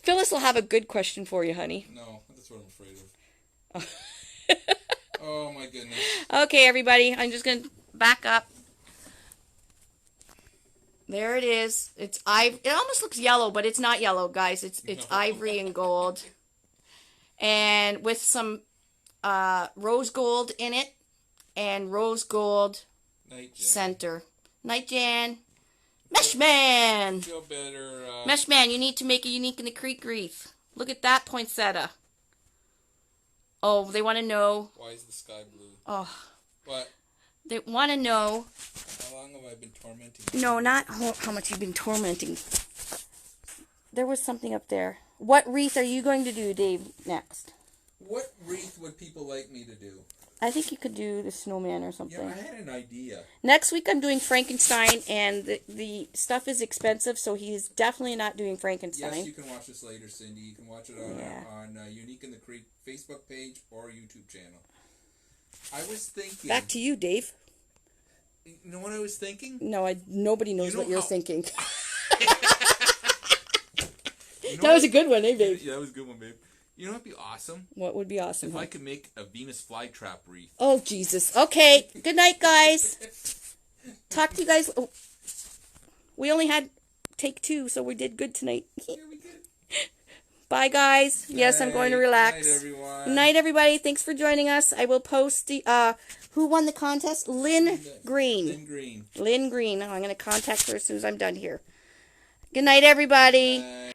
Phyllis will have a good question for you, honey. No, that's what I'm afraid of. Oh, my goodness. Okay, everybody. I'm just going to back up. There it is. It almost looks yellow, but it's not yellow, guys. It's ivory and gold. And with some rose gold in it and rose gold center. Night Jan. Meshman. Feel better. Meshman, you need to make a Unique in the Creek wreath. Look at that poinsettia. Oh, they want to know. Why is the sky blue? Oh. What? They want to know. How long have I been tormenting you? No, not how much you've been tormenting. There was something up there. What wreath are you going to do, Dave, next? What wreath would people like me to do? I think you could do the snowman or something. Yeah, I had an idea. Next week I'm doing Frankenstein, and the stuff is expensive, so he's definitely not doing Frankenstein. Yes, you can watch this later, Cindy. You can watch it on Unique in the Creek Facebook page or YouTube channel. I was thinking... Back to you, Dave. You know what I was thinking? No, nobody knows what you're thinking. That was a good one, eh, babe? Yeah, that was a good one, babe. You know what would be awesome? What would be awesome? If I could make a Venus flytrap wreath. Oh, Jesus. Okay. Good night, guys. Talk to you guys. Oh. We only had take 2, so we did good tonight. Yeah, we did. Bye, guys. Yes, I'm going to relax. Night, everyone. Good night, everybody. Thanks for joining us. I will post the, who won the contest? Lynn Green. Lynn Green. Lynn Green. I'm going to contact her as soon as I'm done here. Good night, everybody. Bye.